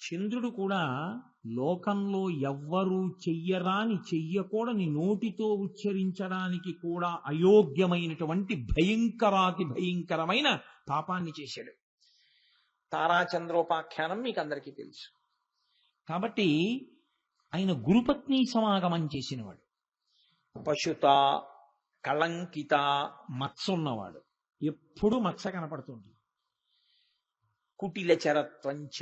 చంద్రుడు కూడా లోకంలో ఎవ్వరూ చెయ్యరాని చెయ్యకూడని నోటితో ఉచ్చరించడానికి కూడా అయోగ్యమైనటువంటి భయంకరాతి భయంకరమైన పాపాన్ని చేశాడు. తారాచంద్రోపాఖ్యానం మీకు అందరికీ తెలుసు. కాబట్టి ఆయన గురుపత్ని సమాగమం చేసినవాడు. పశుత, కళంకిత, మత్స ఉన్నవాడు. ఎప్పుడూ మత్స కనపడుతుంది. కుటిల చరత్వంచ,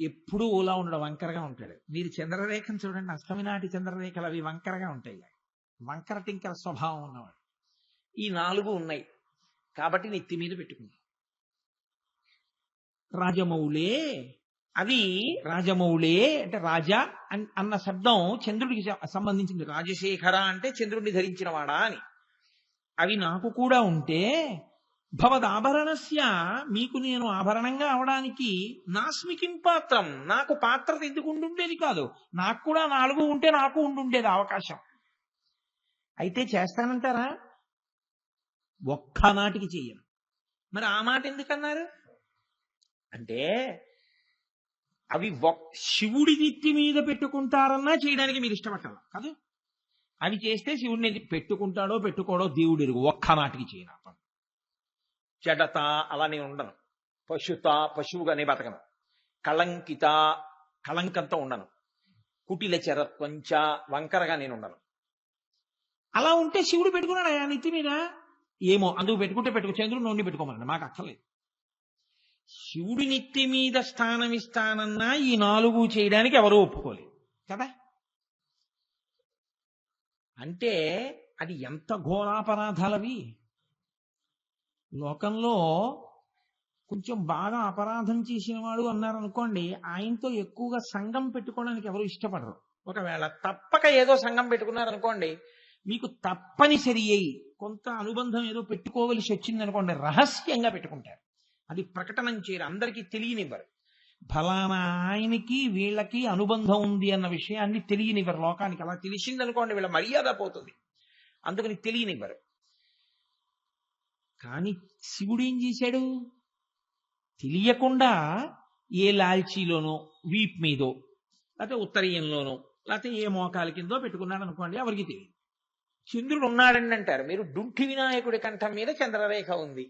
ఎప్పుడూ ఓలా ఉండడం, వంకరగా ఉంటాడు. మీరు చంద్రరేఖను చూడండి, అష్టమి నాటి చంద్రరేఖలు అవి వంకరగా ఉంటాయి. వంకర టింకర స్వభావం ఉన్నవాడు. ఈ 4 ఉన్నాయి కాబట్టి నెత్తి మీద పెట్టుకుంది. రాజమౌళే, అవి రాజమౌళే అంటే రాజా అన్న శబ్దం చంద్రుడికి సంబంధించింది. రాజశేఖర అంటే చంద్రుడిని ధరించిన వాడా అని. అవి నాకు కూడా ఉంటే భవదాభరణస్య, మీకు నేను ఆభరణంగా అవడానికి నాస్మికిం పాత్రం, నాకు పాత్రత ఎందుకు ఉండుండేది కాదు. నాకు కూడా 4 ఉంటే నాకు ఉండుండేది అవకాశం. అయితే చేస్తానంటారా? ఒక్కనాటికి చెయ్యను. మరి ఆ మాట ఎందుకన్నారు అంటే, అవి శివుడి నెత్తి మీద పెట్టుకుంటారన్నా చేయడానికి మీరు ఇష్టపట్టాలి కాదు. అవి చేస్తే శివుడిని పెట్టుకుంటాడో పెట్టుకోడో దేవుడు ఎరుగు. ఒక్కనాటికి చేయను. జడత, అలా నేను ఉండను. పశుత, పశువుగానే బతకను. కళంకిత, కళంకంతో ఉండను. కుటిల చరత్వంచ, వంకరగా నేను ఉండను. అలా ఉంటే శివుడు పెట్టుకున్నాడు ఆ నెత్తి మీద. ఏమో అందుకు పెట్టుకుంటే పెట్టుకో, చంద్రుడు నోడిని పెట్టుకోమన్నాడు, మాకు అక్కర్లేదు. శివుడి నెత్తి మీద స్థానం ఇస్తానన్నా ఈ 4 చేయడానికి ఎవరూ ఒప్పుకోలేదు కదా. అంటే అది ఎంత ఘోరాపరాధాలవి. లోకంలో కొంచెం బాగా అపరాధం చేసిన వాడు అన్నారనుకోండి, ఆయనతో ఎక్కువగా సంఘం పెట్టుకోవడానికి ఎవరు ఇష్టపడరు. ఒకవేళ తప్పక ఏదో సంఘం పెట్టుకున్నారనుకోండి, మీకు తప్పనిసరి అయి కొంత అనుబంధం ఏదో పెట్టుకోవలసి వచ్చిందనుకోండి, రహస్యంగా పెట్టుకుంటారు. అది ప్రకటనం చేయరు, అందరికీ తెలియనివ్వరు. ఫలానా ఆయనకి వీళ్ళకి అనుబంధం ఉంది అన్న విషయాన్ని తెలియనివ్వరు లోకానికి. అలా తెలిసిందనుకోండి వీళ్ళ మర్యాద పోతుంది, అందుకని తెలియనివ్వరు. కానీ శివుడు ఏం చేశాడు? తెలియకుండా ఏ లాల్చీలోనో, వీప్ మీదో, లేకపోతే ఉత్తరీయంలోనో, లేకపోతే ఏ మోకాల కిందో పెట్టుకున్నాడు అనుకోండి, ఎవరికి తెలియదు. చంద్రుడు ఉన్నాడండి అంటారు. మీరు డుంఠి వినాయకుడి కంఠం మీద చంద్రరేఖ ఉంది.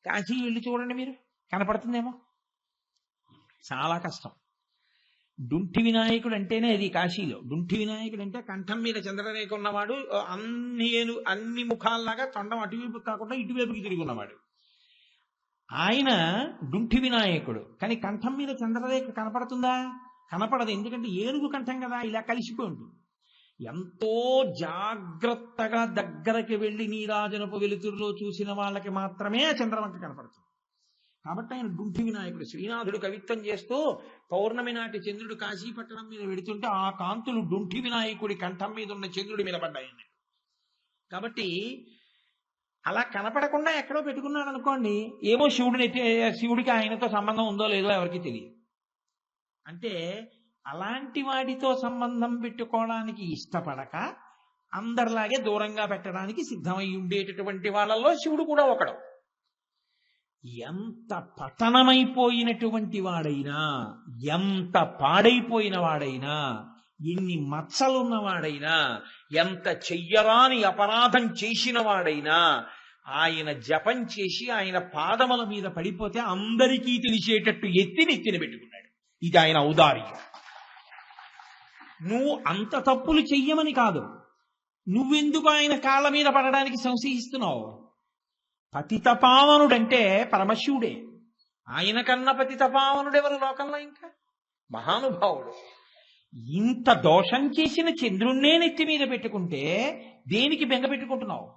కాశీ వెళ్ళి చూడండి, మీరు కనపడుతుందేమో. చాలా కష్టం. డుంఠి వినాయకుడు అంటేనే అది కాశీలో. డుంఠి వినాయకుడు అంటే కంఠం మీద చంద్రరేఖ ఉన్నవాడు, అన్ని ముఖాల్లాగా తొండం అటువైపు కాకుండా ఇటువైపుకి తిరిగి ఉన్నవాడు. ఆయన డుంఠి వినాయకుడు. కానీ కంఠం మీద చంద్రరేఖ కనపడుతుందా? కనపడదు. ఎందుకంటే ఏనుగు కంఠం కదా, ఇలా కలిసిపోయి ఉంటుంది. ఎంతో జాగ్రత్తగా దగ్గరకి వెళ్లి నీరాజనపు వెలుతురులో చూసిన వాళ్ళకి మాత్రమే ఆ చంద్రవంక కనపడుతుంది. కాబట్టి ఆయన డుంఠి వినాయకుడు. శ్రీనాథుడు కవిత్వం చేస్తూ పౌర్ణమి నాటి చంద్రుడు కాశీపట్టణం మీద వెడుతుంటే ఆ కాంతులు డుంఠి వినాయకుడి కంఠం మీద ఉన్న చంద్రుడి మీద పడ్డాయండి. కాబట్టి అలా కనపడకుండా ఎక్కడో పెట్టుకున్నాడు అనుకోండి, ఏమో శివుడికి ఆయనతో సంబంధం ఉందో లేదో ఎవరికి తెలియదు. అంటే అలాంటి వాడితో సంబంధం పెట్టుకోవడానికి ఇష్టపడక అందరిలాగే దూరంగా పెట్టడానికి సిద్ధమై ఉండేటటువంటి వాళ్ళలో శివుడు కూడా ఒకడు. ఎంత పతనమైపోయినటువంటి వాడైనా, ఎంత పాడైపోయిన వాడైనా, ఎన్ని మచ్చలున్నవాడైనా, ఎంత చెయ్యరాని అపరాధం చేసిన వాడైనా, ఆయన జపం చేసి ఆయన పాదముల మీద పడిపోతే అందరికీ తెలిసేటట్టు నెత్తిన పెట్టుకున్నాడు. ఇది ఆయన ఔదార్యం. నువ్వు అంత తప్పులు చెయ్యమని కాదు, నువ్వెందుకు ఆయన కాళ్ళ మీద పడడానికి సంశయిస్తున్నావు? పతితపావనుడంటే పరమశివుడే. ఆయన కన్నా పతితపావనుడెవరు లోకంలో? ఇంకా మహానుభావుడు. ఇంత దోషం చేసిన చంద్రుణ్ణే నెత్తి మీద పెట్టుకుంటే దేనికి బెంగ పెట్టుకుంటున్నావు?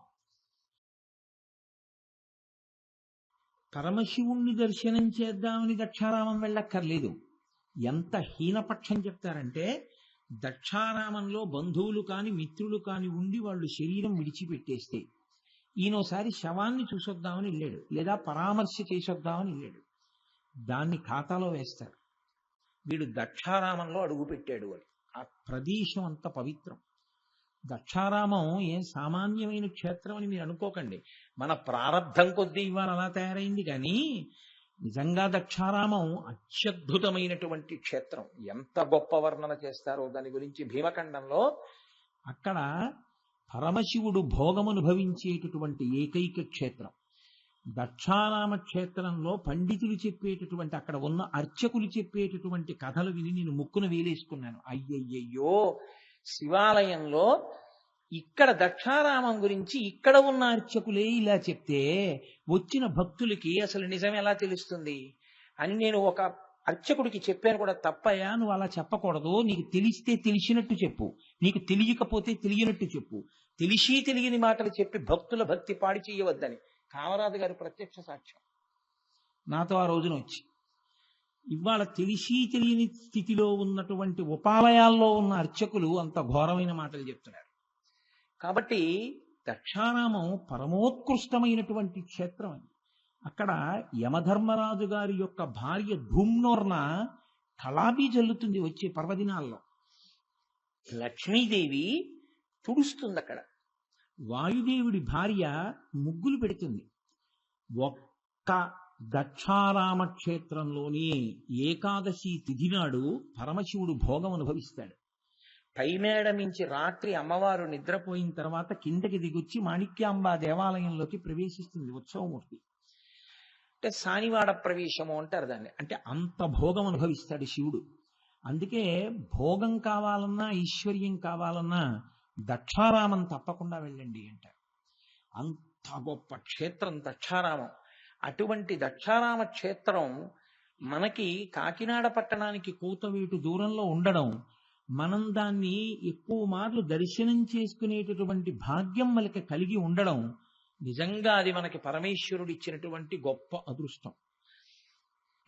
పరమశివుణ్ణి దర్శనం చేద్దామని దక్షారామం వెళ్ళక్కర్లేదు. ఎంత హీనపక్షం చెప్తారంటే, దక్షారామంలో బంధువులు కాని మిత్రులు కాని ఉండి వాళ్ళు శరీరం విడిచిపెట్టేస్తే ఈయనోసారి శవాన్ని చూసొద్దామని వెళ్ళాడు, లేదా పరామర్శ చేసొద్దామని వెళ్ళాడు. దాన్ని ఖాతాలో వేస్తారు. వీడు దక్షారామంలో అడుగుపెట్టాడు అని. ఆ ప్రదేశం అంత పవిత్రం. దక్షారామం ఏం సామాన్యమైన క్షేత్రం అని మీరు అనుకోకండి. మన ప్రారంధం కొద్దీ ఇవాళ అలా తయారైంది. కానీ నిజంగా దక్షారామం అత్యద్భుతమైనటువంటి క్షేత్రం. ఎంత గొప్ప వర్ణన చేస్తారో దాని గురించి భీమఖండంలో. అక్కడ పరమశివుడు భోగమనుభవించేటటువంటి ఏకైక క్షేత్రం. దక్షారామ క్షేత్రంలో పండితులు చెప్పేటటువంటి, అక్కడ ఉన్న అర్చకులు చెప్పేటటువంటి కథలు విని నేను ముక్కున వేలేసుకున్నాను. అయ్యయ్యయ్యో, శివాలయంలో ఇక్కడ దక్షారామం గురించి ఇక్కడ ఉన్న అర్చకులే ఇలా చెప్తే వచ్చిన భక్తులకి అసలు నిజం ఎలా తెలుస్తుంది అని నేను ఒక అర్చకుడికి చెప్పాను కూడా. తప్పయ్యా, నువ్వు అలా చెప్పకూడదు, నీకు తెలిస్తే తెలిసినట్టు చెప్పు, నీకు తెలియకపోతే తెలియనట్టు చెప్పు, తెలిసి తెలియని మాటలు చెప్పి భక్తుల భక్తి పాడి చేయవద్దని కామరాజు గారి ప్రత్యక్ష సాక్ష్యం నాతో ఆ రోజున వచ్చి. ఇవాళ తెలిసి తెలియని స్థితిలో ఉన్నటువంటి ఉపాలయాల్లో ఉన్న అర్చకులు అంత ఘోరమైన మాటలు చెప్తున్నారు. కాబట్టి దక్షారామం పరమోత్కృష్టమైనటువంటి క్షేత్రం అది. అక్కడ యమధర్మరాజు గారి యొక్క భార్య ధూమ్నోర్న కళాబీ జల్లుతుంది వచ్చే పర్వదినాల్లో. లక్ష్మీదేవి తుడుస్తుంది అక్కడ. వాయుదేవుడి భార్య ముగ్గులు పెడుతుంది. ఒక్క దక్షారామ క్షేత్రంలోని ఏకాదశి తిథి నాడు పరమశివుడు భోగం అనుభవిస్తాడు. పైమేడ మించి రాత్రి అమ్మవారు నిద్రపోయిన తర్వాత కిందకి దిగొచ్చి మాణిక్యాంబా దేవాలయంలోకి ప్రవేశిస్తుంది ఉత్సవమూర్తి. అంటే సానివాడ ప్రవేశము అంటారు దాన్ని. అంటే అంత భోగం అనుభవిస్తాడు శివుడు. అందుకే భోగం కావాలన్నా ఐశ్వర్యం కావాలన్నా దక్షారామం తప్పకుండా వెళ్ళండి అంటారు. అంత గొప్ప క్షేత్రం దక్షారామం. అటువంటి దక్షారామ క్షేత్రం మనకి కాకినాడ పట్టణానికి కూతవేటు దూరంలో ఉండడం, మనం దాన్ని ఎక్కువ మార్లు దర్శనం చేసుకునేటటువంటి భాగ్యం మనకి కలిగి ఉండడం, నిజంగా అది మనకి పరమేశ్వరుడు ఇచ్చినటువంటి గొప్ప అదృష్టం.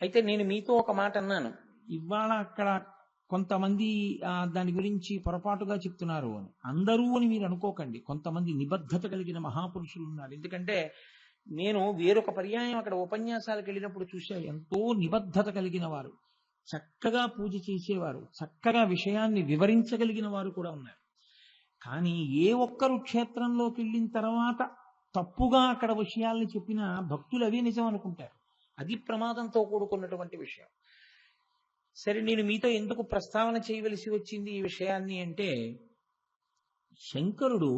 అయితే నేను మీతో ఒక మాట అన్నాను, ఇవాళ అక్కడ కొంతమంది దాని గురించి పొరపాటుగా చెప్తున్నారు అని. అందరూ అని మీరు అనుకోకండి, కొంతమంది నిబద్ధత కలిగిన మహాపురుషులు ఉన్నారు. ఎందుకంటే నేను వేరొక పర్యాయం అక్కడ ఉపన్యాసాలకు వెళ్ళినప్పుడు చూసా, ఎంతో నిబద్ధత కలిగిన వారు, చక్కగా పూజ చేసేవారు, చక్కగా విషయాన్ని వివరించగలిగిన వారు కూడా ఉన్నారు. కానీ ఏ ఒక్కరు క్షేత్రంలోకి వెళ్ళిన తర్వాత తప్పుగా అక్కడ విషయాల్ని చెప్పినా భక్తులు అవే నిజం అనుకుంటారు. అది ప్రమాదంతో కూడుకున్నటువంటి విషయం. సరే, నేను మీతో ఎందుకు ప్రస్తావన చేయవలసి వచ్చింది ఈ విషయాన్ని అంటే, శంకరుడు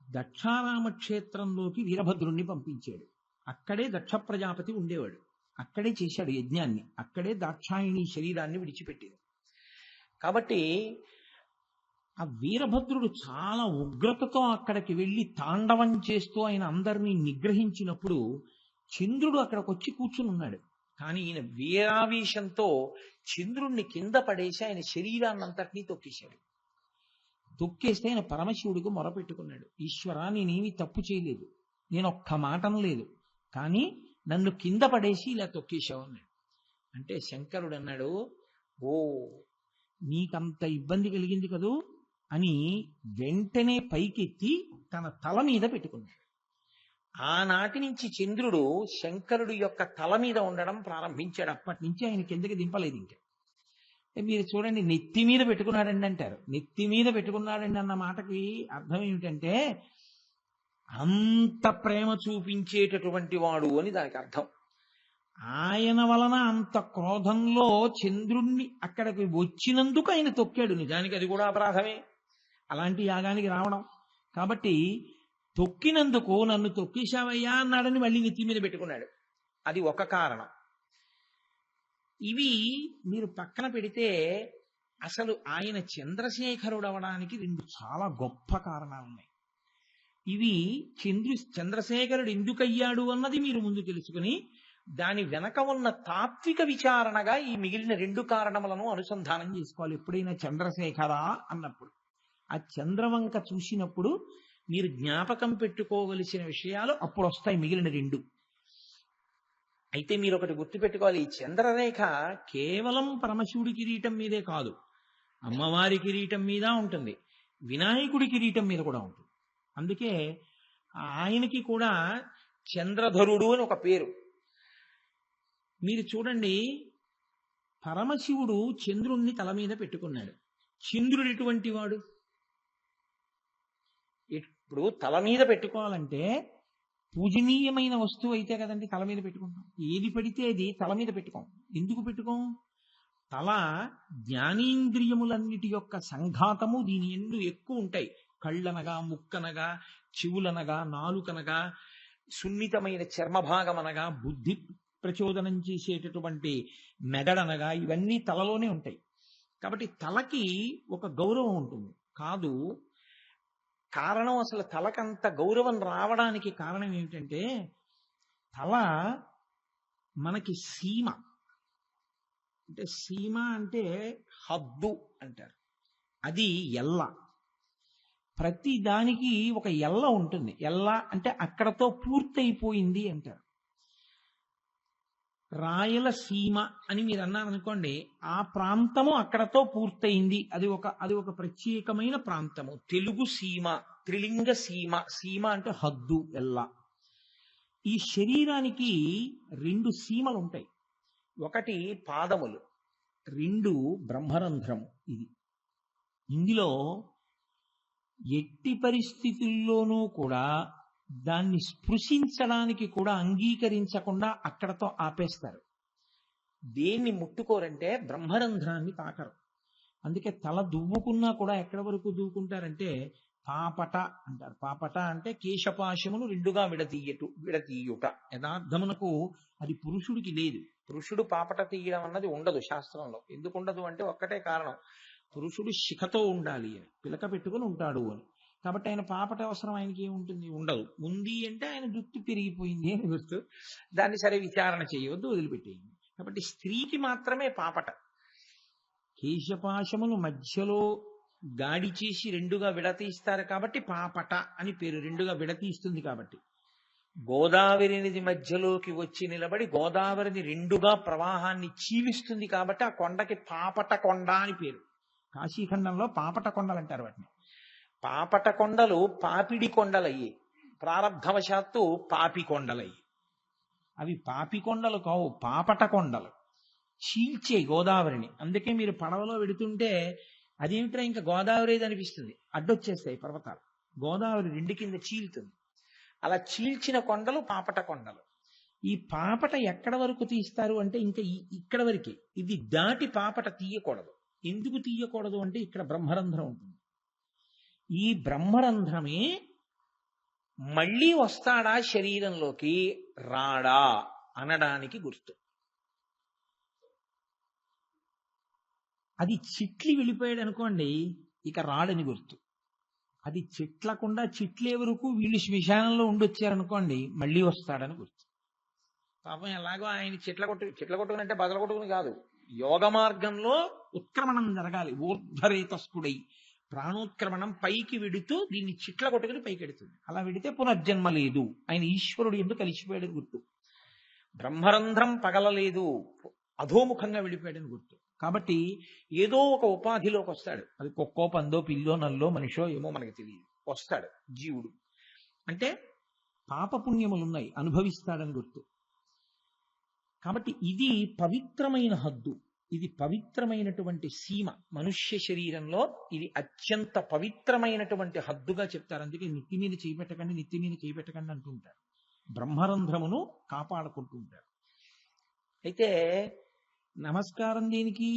దక్షారామ క్షేత్రంలోకి వీరభద్రుణ్ణి పంపించాడు. అక్కడే దక్ష ప్రజాపతి ఉండేవాడు, అక్కడే చేశాడు యజ్ఞాన్ని, అక్కడే దాక్షాయిణి శరీరాన్ని విడిచిపెట్టింది. కాబట్టి ఆ వీరభద్రుడు చాలా ఉగ్రతతో అక్కడికి వెళ్ళి తాండవం చేస్తూ ఆయన అందరినీ నిగ్రహించినప్పుడు చంద్రుడు అక్కడికి వచ్చి కూర్చుని ఉన్నాడు. కానీ ఈయన వీరావేశంతో చంద్రుణ్ణి కింద పడేసి ఆయన శరీరాన్నంతటినీ తొక్కేశాడు. తొక్కేస్తే ఆయన పరమశివుడికి మొరపెట్టుకున్నాడు, ఈశ్వర, నేనేమీ తప్పు చేయలేదు, నేను ఒక్క మాటం లేదు, కానీ నన్ను కింద పడేసి ఇలా తొక్కేశావు అన్నాడు. అంటే శంకరుడు అన్నాడు, ఓ, నీకంత ఇబ్బంది కలిగింది కదూ అని వెంటనే పైకెత్తి తన తల మీద పెట్టుకున్నాడు. ఆనాటి నుంచి చంద్రుడు శంకరుడి యొక్క తల మీద ఉండడం ప్రారంభించాడు. అప్పటి నుంచి ఆయన కిందకి దింపలేదు. ఇంకా మీరు చూడండి, నెత్తి మీద పెట్టుకున్నాడండి అంటారు. నెత్తి మీద పెట్టుకున్నాడండి అన్న మాటకి అర్థం ఏమిటంటే అంత ప్రేమ చూపించేటటువంటి వాడు అని దానికి అర్థం. ఆయన వలన అంత క్రోధంలో చంద్రుణ్ణి అక్కడికి వచ్చినందుకు ఆయన తొక్కాడు. నిజానికి అది కూడా అపరాధమే, అలాంటి యాగానికి రావడం. కాబట్టి తొక్కినందుకు నన్ను తొక్కేశావయ్యా అన్నాడని మళ్ళీ నెత్తి మీద పెట్టుకున్నాడు. అది ఒక కారణం. ఇవి మీరు పక్కన పెడితే అసలు ఆయన చంద్రశేఖరుడు అవడానికి రెండు చాలా గొప్ప కారణాలు ఉన్నాయి. ఇవి చంద్రశేఖరుడు ఎందుకయ్యాడు అన్నది మీరు ముందు తెలుసుకుని దాని వెనక ఉన్న తాత్విక విచారణగా ఈ మిగిలిన రెండు కారణములను అనుసంధానం చేసుకోవాలి. ఎప్పుడైనా చంద్రశేఖర అన్నప్పుడు ఆ చంద్రవంక చూసినప్పుడు మీరు జ్ఞాపకం పెట్టుకోవలసిన విషయాలు అప్పుడు వస్తాయి, మిగిలిన రెండు. అయితే మీరు ఒకటి గుర్తుపెట్టుకోవాలి, ఈ చంద్రరేఖ కేవలం పరమశివుడి కిరీటం మీదే కాదు, అమ్మవారి కిరీటం మీద ఉంటుంది, వినాయకుడి కిరీటం మీద కూడా ఉంటుంది. అందుకే ఆయనకి కూడా చంద్రధరుడు అని ఒక పేరు. మీరు చూడండి, పరమశివుడు చంద్రుణ్ణి తల మీద పెట్టుకున్నాడు. చంద్రుడు ఎటువంటి వాడు? ఇప్పుడు తల మీద పెట్టుకోవాలంటే పూజనీయమైన వస్తువు అయితే కదండి తల మీద పెట్టుకుంటాం. ఏది పడితే అది తల మీద పెట్టుకోం. ఎందుకు పెట్టుకోం? తల జ్ఞానేంద్రియములన్నిటి యొక్క సంఘాతము దీని ఎందు ఎక్కువ ఉంటాయి. కళ్ళనగా, ముక్కనగా, చెవులనగా, నాలుకనగా, సున్నితమైన చర్మభాగమనగా, బుద్ధి ప్రచోదనం చేసేటటువంటి మెదడనగా, ఇవన్నీ తలలోనే ఉంటాయి. కాబట్టి తలకి ఒక గౌరవం ఉంటుంది. కాదు, కారణం అసలు తలకంత గౌరవం రావడానికి కారణం ఏమిటంటే, తల మనకి సీమ. అంటే సీమ అంటే హద్దు అంటారు. అది ఎల్ల. ప్రతి దానికి ఒక ఎల్ల ఉంటుంది. ఎల్ల అంటే అక్కడతో పూర్తయిపోయింది అంటారు. రాయలసీమ అని మీరు అన్నారనుకోండి, ఆ ప్రాంతము అక్కడతో పూర్తయింది. అది ఒక ప్రత్యేకమైన ప్రాంతము. తెలుగు సీమ, త్రిలింగ సీమ. సీమ అంటే హద్దు, ఎల్ల. ఈ శరీరానికి 2 సీమలు ఉంటాయి. ఒకటి పాదములు, 2 బ్రహ్మరంధ్రము. ఇందులో ఎట్టి పరిస్థితుల్లోనూ కూడా దాన్ని స్పృశించడానికి కూడా అంగీకరించకుండా అక్కడతో ఆపేస్తారు. దేన్ని ముట్టుకోరంటే బ్రహ్మరంధ్రాన్ని తాకరు. అందుకే తల దువ్వుకున్నా కూడా ఎక్కడి వరకు దువ్వుకుంటారంటే పాపట అంటారు. పాపట అంటే కేశపాశమును 2గా విడతీయుట. యథార్థమునకు అది పురుషుడికి లేదు. పురుషుడు పాపట తీయడం అన్నది ఉండదు శాస్త్రంలో. ఎందుకు ఉండదు అంటే ఒక్కటే కారణం, పురుషుడు శిఖతో ఉండాలి అని, పిలక పెట్టుకుని ఉంటాడు అని. కాబట్టి ఆయన పాపట అవసరం ఆయనకి ఏముంటుంది? ఉండదు. ఉంది అంటే ఆయన జుట్టు పెరిగిపోయింది అని గుర్తు. దాన్ని సరే విచారణ చేయవద్దు, వదిలిపెట్టేయండి. కాబట్టి స్త్రీకి మాత్రమే పాపట. కేశపాశమును మధ్యలో గాడి చేసి 2గా విడతీస్తారు కాబట్టి పాపట అని పేరు. 2గా విడతీస్తుంది కాబట్టి. గోదావరి నది మధ్యలోకి వచ్చి నిలబడి గోదావరిని 2గా ప్రవాహాన్ని చీలిస్తుంది కాబట్టి ఆ కొండకి పాపట కొండ అని పేరు. కాశీఖండంలో పాపట కొండలు అంటారు వాటిని. పాపట కొండలు పాపిడి కొండలయ్యి, ప్రారబ్ధవశాత్తు పాపి కొండలయ్యి. అవి పాపి కొండలు కావు, పాపట కొండలు. చీల్చే గోదావరిని. అందుకే మీరు పడవలో వెడుతుంటే అదేమిట్రా ఇంకా గోదావరి అనిపిస్తుంది. అడ్డొచ్చేస్తాయి పర్వతాలు. గోదావరి 2 కింద చీల్తుంది. అలా చీల్చిన కొండలు పాపట కొండలు. ఈ పాపట ఎక్కడ వరకు తీస్తారు అంటే ఇంకా ఇక్కడ వరకే. ఇది దాటి పాపట తీయకూడదు. ఎందుకు తీయకూడదు అంటే ఇక్కడ బ్రహ్మరంధ్రం ఉంటుంది. ఈ బ్రహ్మరంధ్రమే మళ్ళీ వస్తాడా శరీరంలోకి, రాడా అనడానికి గుర్తు. అది చిట్లి వెళ్ళిపోయాడు అనుకోండి, ఇక రాడని గుర్తు. అది చిట్లకుండా చిట్లే వరకు వీళ్ళు శ్మశానంలో ఉండొచ్చారనుకోండి, మళ్ళీ వస్తాడని గుర్తు. పాపం ఎలాగో ఆయన చిట్ల కొట్టుకునంటే బదల కొట్టుకుని కాదు, యోగ మార్గంలో ఉత్క్రమణం జరగాలి. ఊర్ధ్వరేతస్కుడై ప్రాణోత్క్రమణం పైకి విడుతూ దీన్ని చిట్ల కొట్టుకుని పైకి ఎడుతుంది. అలా విడితే పునర్జన్మ లేదు. ఆయన ఈశ్వరుడు ఎందుకు కలిసిపోయాడని గుర్తు. బ్రహ్మరంధ్రం పగలలేదు, అధోముఖంగా వెళ్ళిపోయాడని గుర్తు. కాబట్టి ఏదో ఒక ఉపాధిలోకి వస్తాడు. అది కుక్కో, పందో, పిల్లో, నల్లో, మనిషో ఏమో మనకి తెలియదు. వస్తాడు జీవుడు. అంటే పాపపుణ్యములున్నాయి, అనుభవిస్తాడని గుర్తు. కాబట్టి ఇది పవిత్రమైన హద్దు. ఇది పవిత్రమైనటువంటి సీమ. మనుష్య శరీరంలో ఇది అత్యంత పవిత్రమైనటువంటి హద్దుగా చెప్తారు. అందుకే నెత్తి మీద చేయబెట్టకండి, నెత్తి మీద చేయబెట్టకండి అంటుంటారు. బ్రహ్మరంధ్రమును కాపాడుకుంటూ ఉంటారు. అయితే నమస్కారం దేనికి?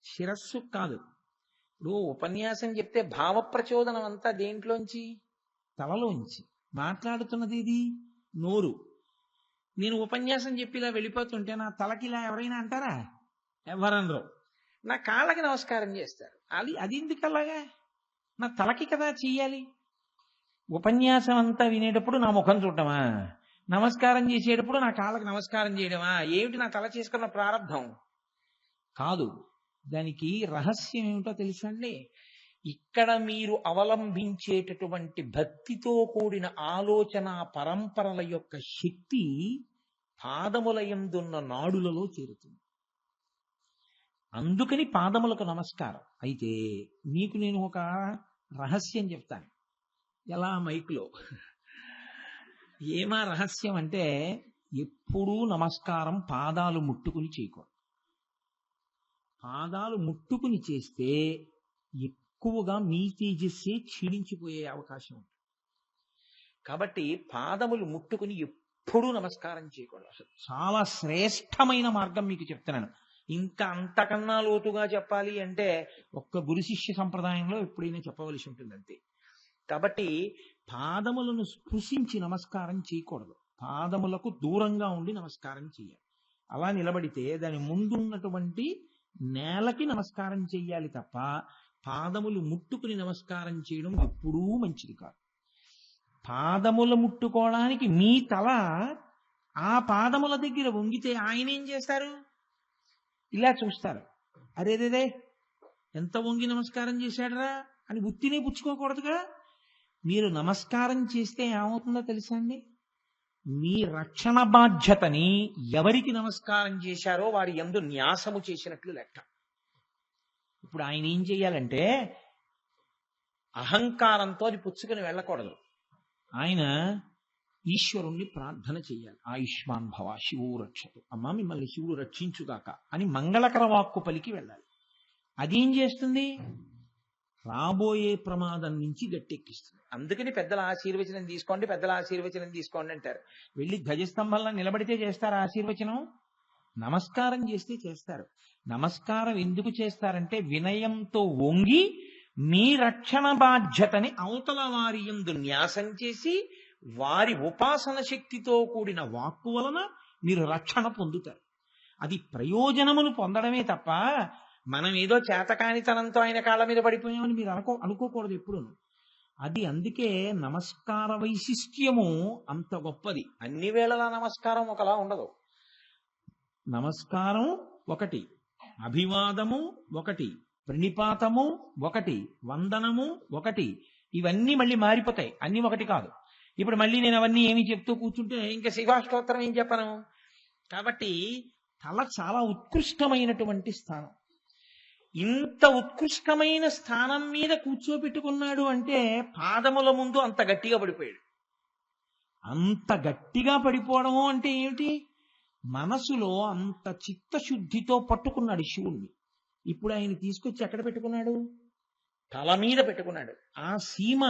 శిరస్సు కాదు. ఇప్పుడు ఉపన్యాసం చెప్తే భావ ప్రచోదనం అంతా దేంట్లోంచి? తలలోంచి. మాట్లాడుతున్నది ఇది నోరు. నేను ఉపన్యాసం చెప్పి ఇలా వెళ్ళిపోతుంటే నా తలకి ఇలా ఎవరైనా అంటారా? ఎవరనరు. నా కాళ్ళకి నమస్కారం చేస్తారు. అది ఎందుకు అలాగా? నా తలకి కదా చెయ్యాలి. ఉపన్యాసం అంతా వినేటప్పుడు నా ముఖం చూడటమా? నమస్కారం చేసేటప్పుడు నా కాళ్ళకి నమస్కారం చేయడమా? ఏమిటి నా తల చేసుకున్న ప్రారంధం? కాదు. దానికి రహస్యం ఏమిటో తెలుసండి. ఇక్కడ మీరు అవలంబించేటటువంటి భక్తితో కూడిన ఆలోచన పరంపరల యొక్క శక్తి పాదముల యందున్న నాడులలో చేరుతుంది. అందుకని పాదములకు నమస్కారం. అయితే మీకు నేను ఒక రహస్యం చెప్తాను. ఎలా మైక్లో. ఏమా రహస్యం అంటే, ఎప్పుడూ నమస్కారం పాదాలు ముట్టుకుని చేయకూడదు. పాదాలు ముట్టుకుని చేస్తే ఎక్కువగా మీ తేజస్సే క్షీణించిపోయే అవకాశం ఉంటుంది. కాబట్టి పాదములు ముట్టుకుని ఎప్పుడూ నమస్కారం చేయకూడదు. అసలు చాలా శ్రేష్టమైన మార్గం మీకు చెప్తున్నాను. ఇంకా అంతకన్నా లోతుగా చెప్పాలి అంటే ఒక్క గురు శిష్య సంప్రదాయంలో ఎప్పుడైనా చెప్పవలసి ఉంటుంది అంతే. కాబట్టి పాదములను స్పృశించి నమస్కారం చేయకూడదు. పాదములకు దూరంగా ఉండి నమస్కారం చేయాలి. అలా నిలబడితే దాని ముందున్నటువంటి నేలకి నమస్కారం చెయ్యాలి తప్ప పాదములు ముట్టుకుని నమస్కారం చేయడం ఎప్పుడూ మంచిది కాదు. పాదములు ముట్టుకోవడానికి మీ తల ఆ పాదముల దగ్గర వంగితే ఆయన ఏం చేస్తారు? ఇలా చూస్తారు. అరేదేదే ఎంత వంగి నమస్కారం చేశాడరా అని ఉత్తినే పుచ్చుకోకూడదుగా. మీరు నమస్కారం చేస్తే ఏమవుతుందో తెలుసా అండి? మీ రక్షణ బాధ్యతని ఎవరికి నమస్కారం చేశారో వారి యందు న్యాసము చేసినట్లు లెక్క. ఇప్పుడు ఆయన ఏం చెయ్యాలంటే అహంకారంతో అది పుచ్చుకుని వెళ్ళకూడదు. ఆయన ఈశ్వరుణ్ణి ప్రార్థన చెయ్యాలి. ఆయుష్మాన్ భవ శివో రక్షతు, అమ్మ మిమ్మల్ని శివుడు రక్షించుగాక అని మంగళకర వాక్కు పలికి వెళ్ళాలి. అదేం చేస్తుంది? రాబోయే ప్రమాదం నుంచి గట్టెక్కిస్తుంది. అందుకని పెద్దల ఆశీర్వచనం తీసుకోండి, పెద్దల ఆశీర్వచనం తీసుకోండి అంటారు. వెళ్ళి ధ్వజస్తంభంలో నిలబడితే చేస్తారు ఆశీర్వచనం? నమస్కారం చేస్తే చేస్తారు. నమస్కారం ఎందుకు చేస్తారంటే వినయంతో వంగి మీ రక్షణ బాధ్యతని అవతల వారి యందు న్యాసం చేసి వారి ఉపాసన శక్తితో కూడిన వాక్కు వలన మీరు రక్షణ పొందుతారు. అది ప్రయోజనమును పొందడమే తప్ప మనం ఏదో చేతకానితనంతో ఆయన కాళ్ళ మీద పడిపోయామని మీరు అనుకోకూడదు ఎప్పుడు. అది అందుకే నమస్కార వైశిష్ట్యము అంత గొప్పది. అన్ని వేళలా నమస్కారం ఒకలా ఉండదు. నమస్కారం ఒకటి, అభివాదము ఒకటి, ప్రణిపాతము ఒకటి, వందనము ఒకటి. ఇవన్నీ మళ్ళీ మారిపోతాయి, అన్ని ఒకటి కాదు. ఇప్పుడు మళ్ళీ నేను అవన్నీ ఏమి చెప్తూ కూర్చుంటే ఇంకా శివాష్టోత్తరం ఏం చెప్పను. కాబట్టి తల చాలా ఉత్కృష్టమైనటువంటి స్థానం. ఇంత ఉత్కృష్టమైన స్థానం మీద కూర్చోబెట్టుకున్నాడు అంటే పాదముల ముందు అంత గట్టిగా పడిపోయాడు. అంత గట్టిగా పడిపోవడము అంటే ఏమిటి? మనసులో అంత చిత్తశుద్ధితో పట్టుకున్నాడు శివుణ్ణి. ఇప్పుడు ఆయన తీసుకొచ్చి ఎక్కడ పెట్టుకున్నాడు? తల మీద పెట్టుకున్నాడు. ఆ సీమ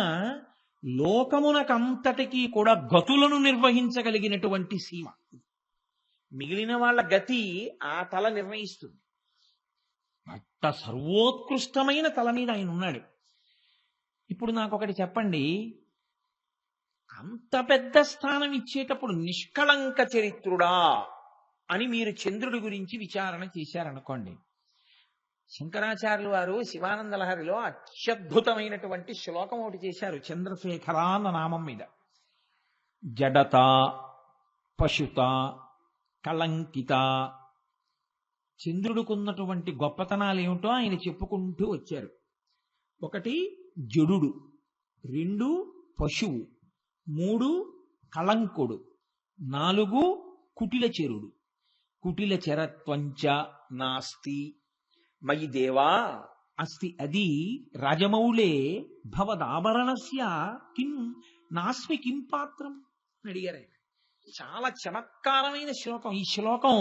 లోకమునకంతటికీ కూడా గతులను నిర్వహించగలిగినటువంటి సీమ. మిగిలిన వాళ్ళ గతి ఆ తల నిర్ణయిస్తుంది. అంత సర్వోత్కృష్టమైన తల మీద ఆయన ఉన్నాడు. ఇప్పుడు నాకు ఒకటి చెప్పండి, అంత పెద్ద స్థానం ఇచ్చేటప్పుడు నిష్కళంక చరిత్రుడా అని మీరు చంద్రుడి గురించి విచారణ చేశారనుకోండి. శంకరాచార్యులు వారు శివానంద లహరిలో అత్యద్భుతమైనటువంటి శ్లోకం ఒకటి చేశారు చంద్రశేఖర అన్న నామం మీద. జడత, పశుత, కళంకిత. చంద్రుడికున్నటువంటి గొప్పతనాలు ఏమిటో ఆయన చెప్పుకుంటూ వచ్చారు. ఒకటి జడుడు, 2 పశువు, 3 కళంకుడు, 4 కుటిల చెరుడు. కుటిల చెరత్వంచ నాస్తి మయి దేవా అస్తి అది రాజమౌళే భవదాభరణస్య కిం నాస్మి కిం పాత్రం అని అడిగారు ఆయన. చాలా చమత్కారమైన శ్లోకం. ఈ శ్లోకం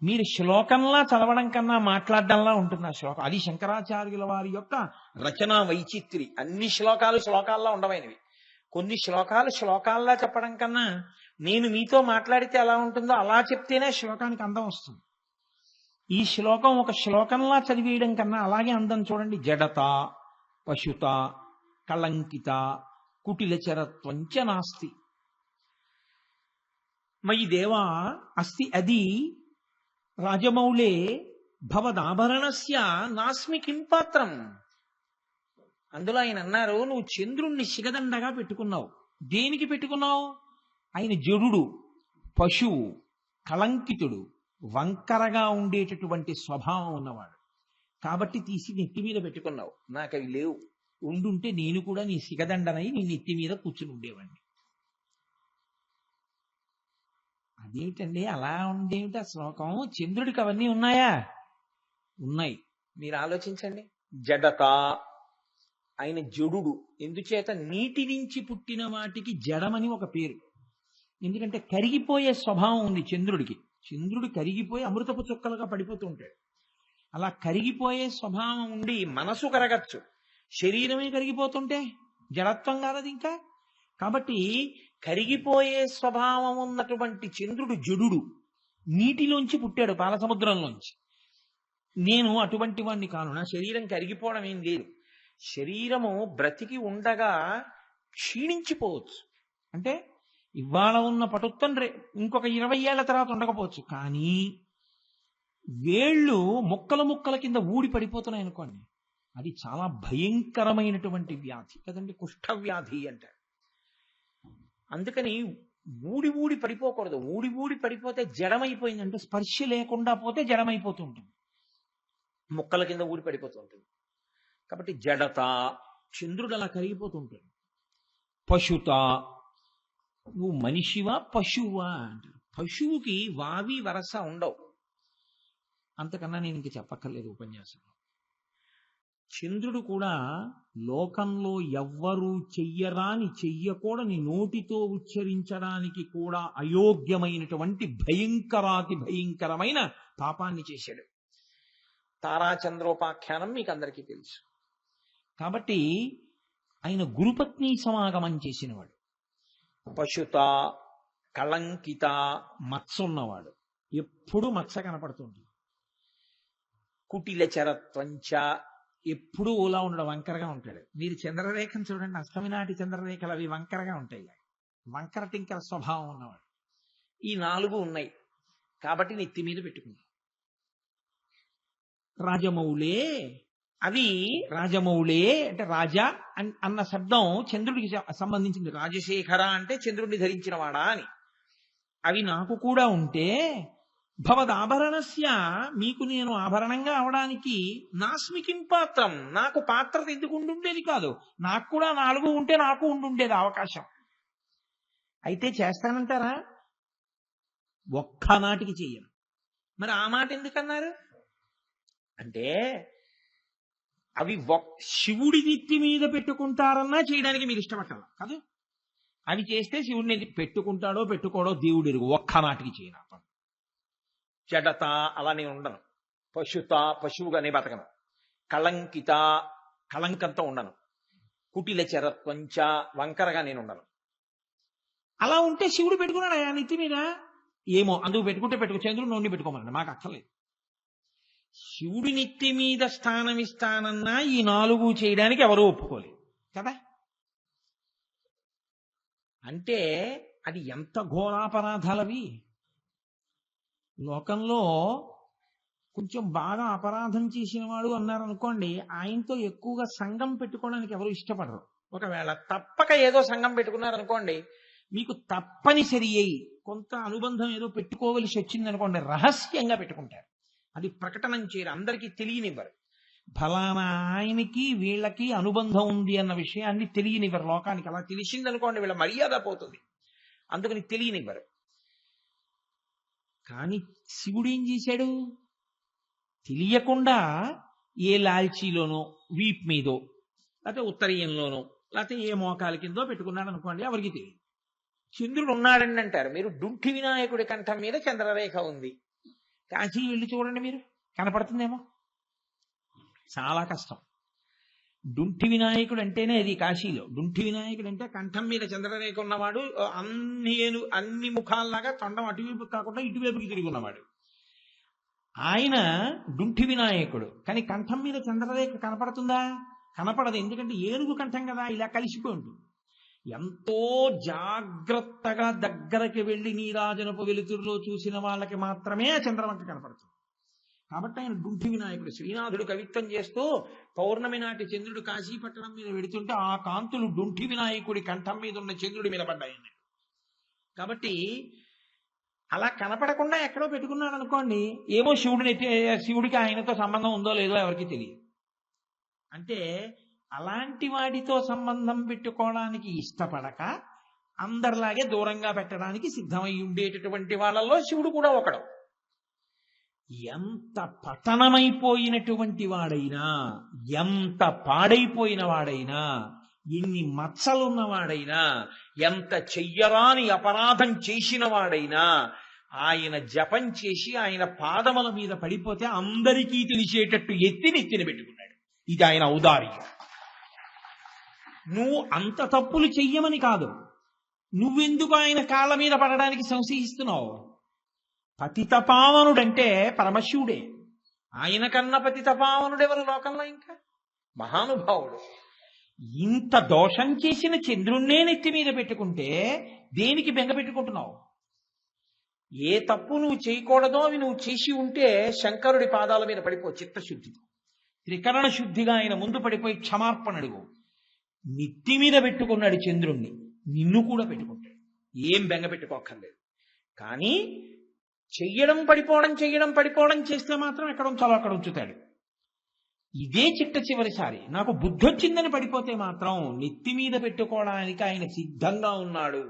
మీరు శ్లోకంలా చదవడం కన్నా మాట్లాడడంలా ఉంటుంది ఆ శ్లోకం. అది శంకరాచార్యుల వారి యొక్క రచనా వైచిత్రి. అన్ని శ్లోకాలు శ్లోకాల్లా ఉండవైనవి. కొన్ని శ్లోకాలు శ్లోకాల్లా చెప్పడం కన్నా నేను మీతో మాట్లాడితే ఎలా ఉంటుందో అలా చెప్తేనే శ్లోకానికి అందం వస్తుంది. ఈ శ్లోకం ఒక శ్లోకంలా చదివేయడం కన్నా అలాగే అందం చూడండి. జడత, పశుత, కళంకిత, కుటిల చరత్వంచ నాస్తి మయి దేవా అస్తి అది రాజమౌళే భవదాభరణస్య నాస్మి కిం పాత్రం. అందులో ఆయన అన్నారు, నువ్వు చంద్రుణ్ణి శిగదండగా పెట్టుకున్నావు. దేనికి పెట్టుకున్నావు? ఆయన జడుడు, పశువు, కళంకితుడు, వంకరగా ఉండేటటువంటి స్వభావం ఉన్నవాడు కాబట్టి తీసి నెత్తి మీద పెట్టుకున్నావు. నాకు అవి లేవు. ఉండుంటే నేను కూడా నీ శిగదండనై నీ నెత్తి మీద కూర్చుని ఉండేవాడిని. అదేమిటండి అలా ఉండేమిటి ఆ శ్లోకం? చంద్రుడికి అవన్నీ ఉన్నాయా? ఉన్నాయి. మీరు ఆలోచించండి. జడత, ఆయన జడుడు. ఎందుచేత నీటి నుంచి పుట్టిన వాటికి జడమని ఒక పేరు. ఎందుకంటే కరిగిపోయే స్వభావం ఉంది చంద్రుడికి. చంద్రుడు కరిగిపోయి అమృతపు చుక్కలుగా పడిపోతూ ఉంటాడు. అలా కరిగిపోయే స్వభావం ఉండి మనసు కరగచ్చు, శరీరమే కరిగిపోతుంటే జడత్వం కాదది. ఇంకా కాబట్టి కరిగిపోయే స్వభావం ఉన్నటువంటి చంద్రుడు జడుడు, నీటిలోంచి పుట్టాడు, పాలసముద్రంలోంచి. నేను అటువంటి వాడిని కాను, నా శరీరం కరిగిపోవడం ఏం లేదు. శరీరము బ్రతికి ఉండగా క్షీణించిపోవచ్చు. అంటే ఇవాళ ఉన్న పటుత్వం ఇంకొక 20 ఏళ్ల తర్వాత ఉండకపోవచ్చు. కానీ వేళ్ళు ముక్కల ముక్కల కింద ఊడి పడిపోతున్నాయి అనుకోండి, అది చాలా భయంకరమైనటువంటి వ్యాధి కదండి, కుష్ఠవ్యాధి అంటారు. అందుకని ఊడి ఊడి పడిపోకూడదు. ఊడి ఊడి పడిపోతే జడమైపోయింది, అంటే స్పర్శ లేకుండా పోతే జడమైపోతూ ఉంటుంది, ముక్కల కింద ఊడి పడిపోతూ ఉంటుంది. కాబట్టి జడత, చంద్రుడు అలా కరిగిపోతూ ఉంటాడు. పశుత, నువ్వు మనిషివా పశువా అంటారు. పశువుకి వావి వరస ఉండవు. అంతకన్నా నేను ఇంక చెప్పక్కర్లేదు ఉపన్యాసంలో. చంద్రుడు కూడా లోకంలో ఎవ్వరూ చెయ్యరాని, చెయ్యకూడని, నోటితో ఉచ్చరించడానికి కూడా అయోగ్యమైనటువంటి భయంకరాతి భయంకరమైన పాపాన్ని చేశాడు. తారాచంద్రోపాఖ్యానం మీకు అందరికీ తెలుసు. కాబట్టి ఆయన గురుపత్ని సమాగమం చేసినవాడు. పశుత, కళంకిత, మత్స ఉన్నవాడు, ఎప్పుడూ మత్స కనపడుతుంది. కుటిల చరత్వంచ, ఎప్పుడూ ఓలా ఉండడం, వంకరగా ఉంటాడు. మీరు చంద్రరేఖను చూడండి, అష్టమి నాటి చంద్రరేఖలు అవి వంకరగా ఉంటాయి, వంకర టింకర స్వభావం ఉన్నవాడు. ఈ 4 ఉన్నాయి కాబట్టి నెత్తి మీద పెట్టుకుంది. రాజమౌళే, అవి రాజమౌళే అంటే రాజా అన్న శబ్దం చంద్రుడికి సంబంధించింది. రాజశేఖర అంటే చంద్రుడిని ధరించిన వాడా అని. అవి నాకు కూడా ఉంటే భవదాభరణస్య, మీకు నేను ఆభరణంగా అవడానికి నాస్మికిం పాత్రం, నాకు పాత్రత ఎందుకు ఉండుండేది కాదు. నాకు కూడా 4 ఉంటే నాకు ఉండుండేది అవకాశం. అయితే చేస్తానంటారా? ఒక్కనాటికి చెయ్యను. మరి ఆ మాట ఎందుకన్నారు అంటే, అవి శివుడి నెత్తి మీద పెట్టుకుంటారన్నా చేయడానికి మీరు ఇష్టపట్టాలి కాదు. అవి చేస్తే శివుడిని పెట్టుకుంటాడో పెట్టుకోడో దేవుడు ఎరుగు. ఒక్కనాటికి చేయను. జడత, అలా నేను ఉండను. పశుత, పశువుగానే బతకను. కళంకిత, కళంకంతో ఉండను. కుటిల చరత్వంచ, వంకరగా నేను ఉండను. అలా ఉంటే శివుడు పెట్టుకున్నాడు ఆ నెత్తి మీద. ఏమో అందుకు పెట్టుకుంటే పెట్టుకో, చంద్రుడు నోడిని పెట్టుకోమన్నాడు, మాకు అక్కర్లేదు. శివుడి నెత్తి మీద స్థానం ఇస్తానన్నా ఈ 4 చేయడానికి ఎవరూ ఒప్పుకోలేదు కదా. అంటే అది ఎంత ఘోరాపరాధాలవి. లోకంలో కొంచెం బాగా అపరాధం చేసిన వాడు అన్నారనుకోండి, ఆయనతో ఎక్కువగా సంఘం పెట్టుకోవడానికి ఎవరు ఇష్టపడరు. ఒకవేళ తప్పక ఏదో సంఘం పెట్టుకున్నారనుకోండి, మీకు తప్పనిసరి అయి కొంత అనుబంధం ఏదో పెట్టుకోవలసి వచ్చిందనుకోండి, రహస్యంగా పెట్టుకుంటారు. అది ప్రకటనం చేయరు, అందరికీ తెలియనివ్వరు. ఫలానా ఆయనకి వీళ్ళకి అనుబంధం ఉంది అన్న విషయాన్ని తెలియనివ్వరు లోకానికి. అలా తెలిసిందనుకోండి వీళ్ళ మర్యాద పోతుంది, అందుకని తెలియనివ్వరు. కానీ శివుడు ఏం చేశాడు? తెలియకుండా ఏ లాల్చీలోనో, వీప్ మీదో, లేకపోతే ఉత్తరీయంలోనో, లేకపోతే ఏ మోకాల కిందో పెట్టుకున్నాడు అనుకోండి, ఎవరికి తెలియదు. చంద్రుడు ఉన్నాడండి అంటారు. మీరు డుంఠి వినాయకుడి కంఠం మీద చంద్రరేఖ ఉంది. కాశీ వెళ్ళి చూడండి, మీరు కనపడుతుందేమో. చాలా కష్టం. డుంఠి వినాయకుడు అంటేనే అది కాశీలో. డుంఠి వినాయకుడు అంటే కంఠం మీద చంద్రరేఖ ఉన్నవాడు, అన్ని ముఖాల్లాగా తొండం అటువైపు కాకుండా ఇటువైపుకి తిరిగి ఉన్నవాడు ఆయన డుంఠి వినాయకుడు. కానీ కంఠం మీద చంద్రరేఖ కనపడుతుందా? కనపడదు. ఎందుకంటే ఏనుగు కంఠం కదా, ఇలా కలిసిపోయి ఉంటుంది. ఎంతో జాగ్రత్తగా దగ్గరకి వెళ్ళి నీరాజనపు వెలుతురులో చూసిన వాళ్ళకి మాత్రమే ఆ చంద్రవంక కనపడుతుంది. కాబట్టి ఆయన డుంఠి వినాయకుడు. శ్రీనాథుడు కవిత్వం చేస్తూ పౌర్ణమి నాటి చంద్రుడు కాశీపట్టణం మీద వెడుతుంటే ఆ కాంతులు డుంఠి వినాయకుడి కంఠం మీద ఉన్న చంద్రుడి మీద పడ్డాయండి. కాబట్టి అలా కనపడకుండా ఎక్కడో పెట్టుకున్నాడు అనుకోండి, ఏమో శివుడికి ఆయనతో సంబంధం ఉందో లేదో ఎవరికి తెలియదు. అంటే అలాంటి వాడితో సంబంధం పెట్టుకోవడానికి ఇష్టపడక అందరిలాగే దూరంగా పెట్టడానికి సిద్ధమై ఉండేటటువంటి వాళ్ళలో శివుడు కూడా ఒకడు. ఎంత పతనమైపోయినటువంటి వాడైనా, ఎంత పాడైపోయిన వాడైనా, ఎన్ని మచ్చలున్నవాడైనా, ఎంత చెయ్యరాని అపరాధం చేసిన వాడైనా, ఆయన జపం చేసి ఆయన పాదముల మీద పడిపోతే అందరికీ తెలిసేటట్టు నెత్తిన పెట్టుకున్నాడు. ఇది ఆయన ఔదార్యం. నువ్వు అంత తప్పులు చెయ్యమని కాదు, నువ్వెందుకు ఆయన కాళ్ళ మీద పడడానికి సంశయిస్తున్నావు? పతితపావనుడంటే పరమశివుడే. ఆయన కన్నా పతితపావనుడెవరు లోకంలో? ఇంకా మహానుభావుడు. ఇంత దోషం చేసిన చంద్రుణ్ణే నెత్తి మీద పెట్టుకుంటే దేనికి బెంగ పెట్టుకుంటున్నావు? ఏ తప్పు నువ్వు చేయకూడదో అవి నువ్వు చేసి ఉంటే శంకరుడి పాదాల మీద పడిపో చిత్తశుద్ధితో. త్రికరణ శుద్ధిగా ఆయన ముందు పడిపోయి క్షమార్పణ అడుగు. నెత్తి మీద పెట్టుకున్నాడు చంద్రుణ్ణి, నిన్ను కూడా పెట్టుకుంటాడు. ఏం బెంగ పెట్టుకోక్కర్లేదు. కానీ చెయ్యడం పడిపోవడం చేస్తే మాత్రం ఎక్కడ ఉంచాలో అక్కడ ఉంచుతాడు. ఇదే చిట్ట చివరిసారి. నాకు బుద్ధి వచ్చిందని పడిపోతే మాత్రం నెత్తి మీద పెట్టుకోవడానికి ఆయన సిద్ధంగా ఉన్నాడు.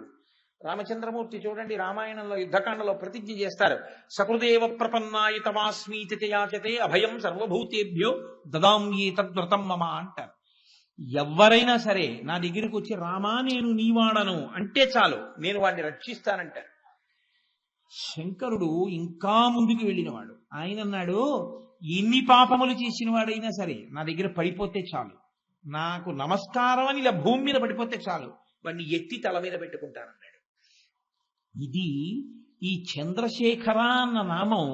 రామచంద్రమూర్తి చూడండి, రామాయణంలో యుద్ధకాండలో ప్రతిజ్ఞ చేస్తారు. సకృదేవ ప్రపన్నాయ తమాస్మీతి యాచతే అభయం సర్వభూతేభ్యో దదాంయే తద్వ్రతం మమ అంటారు. ఎవరైనా సరే నా దగ్గరికి వచ్చి రామా నేను నీవాడను అంటే చాలు, నేను వాడిని రక్షిస్తానంటారు. శంకరుడు ఇంకా ముందుకు వెళ్ళినవాడు. ఆయన అన్నాడు, ఎన్ని పాపములు చేసిన వాడైనా సరే నా దగ్గర పడిపోతే చాలు, నాకు నమస్కారం అని ఇలా భూమి మీద పడిపోతే చాలు, వాడిని ఎత్తి తల మీద పెట్టుకుంటానన్నాడు. ఇది ఈ చంద్రశేఖర అన్న నామం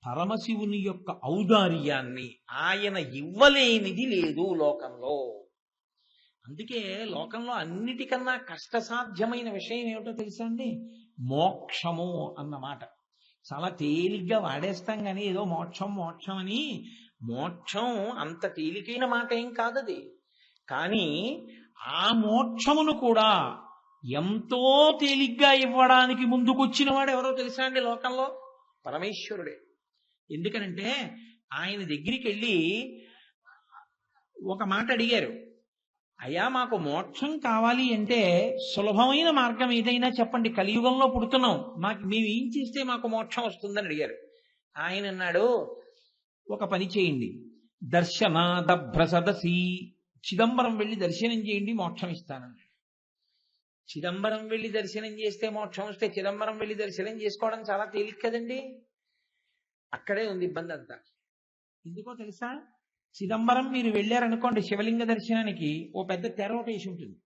పరమశివుని యొక్క ఔదార్యాన్ని, ఆయన ఇవ్వలేనిది లేదు లోకంలో. అందుకే లోకంలో అన్నిటికన్నా కష్టసాధ్యమైన విషయం ఏమిటో తెలుసా అండి? మోక్షము అన్నమాట. చాలా తేలిగ్గా వాడేస్తాం కానీ ఏదో మోక్షం అని. మోక్షం అంత తేలికైన మాట ఏం కాదది. కానీ ఆ మోక్షమును కూడా ఎంతో తేలిగ్గా ఇవ్వడానికి ముందుకొచ్చిన వాడు ఎవరో తెలుసా అండి లోకంలో? పరమేశ్వరుడే. ఎందుకనంటే ఆయన దగ్గరికి వెళ్ళి ఒక మాట అడిగారు, అయ్యా మాకు మోక్షం కావాలి అంటే సులభమైన మార్గం ఏదైనా చెప్పండి, కలియుగంలో పుడుతున్నాం, మేము ఏం చేస్తే మాకు మోక్షం వస్తుందని అడిగారు. ఆయన అన్నాడు, ఒక పని చేయండి, దర్శనాదభ్రసదసి, చిదంబరం వెళ్ళి దర్శనం చేయండి, మోక్షం ఇస్తానన్నాడు. చిదంబరం వెళ్ళి దర్శనం చేస్తే మోక్షం వస్తే చిదంబరం వెళ్ళి దర్శనం చేసుకోవడం చాలా తేలిక కదండి. అక్కడే ఉంది ఇబ్బంది అంతా. ఎందుకో తెలుసా? చిదంబరం మీరు వెళ్ళారనుకోండి శివలింగ దర్శనానికి, ఓ పెద్ద తెర ఒకటి ఉంటుంది.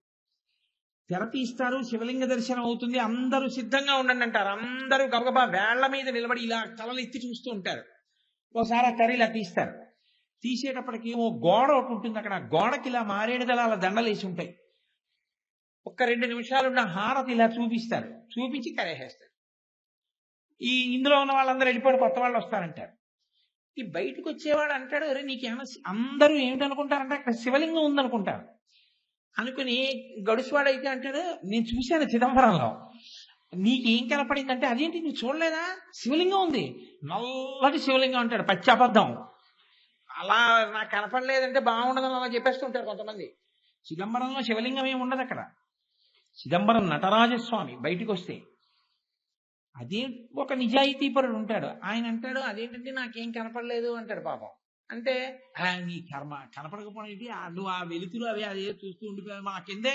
తెర తీస్తారు, శివలింగ దర్శనం అవుతుంది, అందరూ సిద్ధంగా ఉండండి అంటారు. అందరూ గబగబా వేళ్ల మీద నిలబడి ఇలా తలలు ఎత్తి చూస్తూ ఉంటారు. ఓసారి ఆ తెర ఇలా తీస్తారు. తీసేటప్పటికి ఓ గోడ ఒకటి ఉంటుంది, అక్కడ గోడకి ఇలా మారేడు దళాల దండలేసి ఉంటాయి. ఒక్క 2 నిమిషాలున్న హారతి ఇలా చూపిస్తారు, చూపించి తెరేసేస్తారు. ఇందులో ఉన్న వాళ్ళందరూ వెళ్ళిపోయి కొత్త వాళ్ళు వస్తారంటారు. ఈ బయటకు వచ్చేవాడు అంటాడు, అరే నీకేమన్నా, అందరూ ఏమిటనుకుంటారంటే అక్కడ శివలింగం ఉందనుకుంటారు. అనుకుని గడుసువాడైతే అంటాడు, నేను చూశాను చిదంబరంలో, నీకేం కనపడిందంటే, అదేంటి నువ్వు చూడలేదా, శివలింగం ఉంది, నల్లటి శివలింగం అంటాడు. పచ్చి అబద్ధం. అలా నాకు కనపడలేదంటే బాగుండదని అలా చెప్పేస్తుంటారు కొంతమంది. చిదంబరంలో శివలింగం ఏమి ఉండదు అక్కడ. చిదంబరం నటరాజస్వామి బయటికి వస్తే అదే ఒక నిజాయితీపరుడు ఉంటాడు. ఆయన అంటాడు, అదేంటంటే నాకేం కనపడలేదు అంటాడు. పాపం అంటే నీ కర్మ, కనపడకపోవడం, నువ్వు ఆ వెలుతురు అవి అదే చూస్తూ ఉండిపోయావు, మా కిందే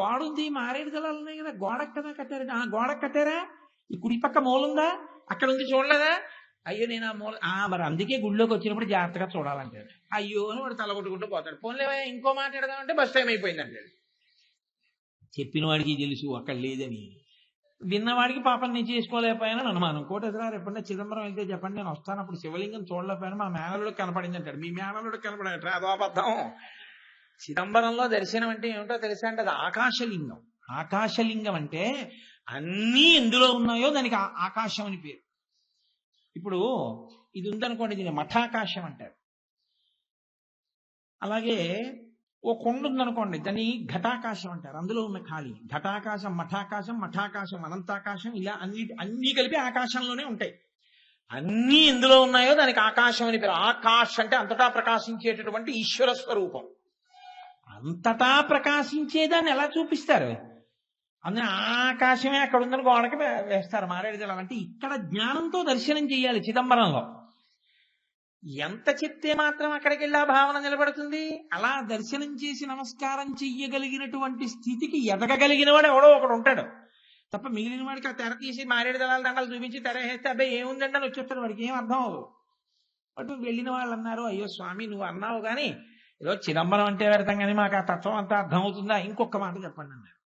గోడ ఉంది, మారేడు దళాలు ఉన్నాయి కదా, గోడకు కదా కట్టారు. గోడకు కట్టారా? ఈ కుడి పక్క మూలుందా, అక్కడ ఉంది చూడలేదా? అయ్యో నేను ఆ మూల, మరి అందుకే గుడిలోకి వచ్చినప్పుడు జాగ్రత్తగా చూడాలంటాడు. అయ్యో అని వాడు తలగొట్టుకుంటూ పోతాడు. పోన్లేవా ఇంకో మాట్లాడదామంటే బస్ టైం అయిపోయింది అంటాడు. చెప్పిన వాడికి తెలుసు అక్కడ లేదని, విన్నవాడికి పాపం నేను చేసుకోలేకపోయానని అనుమానం. కోటేశ్వరరావు ఎప్పుడన్నా చిదంబరం వెళ్తే చెప్పండి, నేను వస్తాను, అప్పుడు శివలింగం చూడలేకపోయాను, మా మేనలుడికి కనపడింది అంటాడు. మీ మేనలుడికి కనపడట, అదో అబద్ధం. చిదంబరంలో దర్శనం అంటే ఏమిటో తెలుసా అంటే, అది ఆకాశలింగం. ఆకాశలింగం అంటే అన్నీ ఎందులో ఉన్నాయో దానికి ఆకాశం అని పేరు. ఇప్పుడు ఇది ఉందనుకోండి, దీన్ని మఠాకాశం అంటారు. అలాగే ఓ కొండ ఉందనుకోండి, దాన్ని ఘటాకాశం అంటారు. అందులో ఉన్న ఖాళీ ఘటాకాశం, మఠాకాశం, మఠాకాశం, అనంతాకాశం, ఇలా అన్ని కలిపి ఆకాశంలోనే ఉంటాయి. అన్నీ ఎందులో ఉన్నాయో దానికి ఆకాశం అని పేరు. ఆకాశ్ అంటే అంతటా ప్రకాశించేటటువంటి ఈశ్వర స్వరూపం. అంతటా ప్రకాశించేదాన్ని ఎలా చూపిస్తారు? అందులో ఆకాశమే అక్కడ ఉందని గోడకి వేస్తారు మారేడు దళం. అంటే ఇక్కడ జ్ఞానంతో దర్శనం చేయాలి చిదంబరంలో. ఎంత చెప్తే మాత్రం అక్కడికి వెళ్ళి ఆ భావన నిలబడుతుంది? అలా దర్శనం చేసి నమస్కారం చెయ్యగలిగినటువంటి స్థితికి ఎదగగలిగిన వాడు ఎవడో ఒకడు ఉంటాడు తప్ప, మిగిలిన వాడికి ఆ తెర తీసి మారేడు దళాల దండలు చూపించి తెర వేస్తే అబ్బాయి ఏముందండి అని వచ్చేస్తాడు. వాడికి ఏం అర్థం అవ్వదు. అటు వెళ్ళిన వాళ్ళు అన్నారు, అయ్యో స్వామి నువ్వు అన్నావు కానీ ఏదో చిదంబరం అంటే పెడతాం కానీ మాకు ఆ తత్వం అంతా అర్థం అవుతుందా? ఇంకొక మాట చెప్పండి అన్నారు.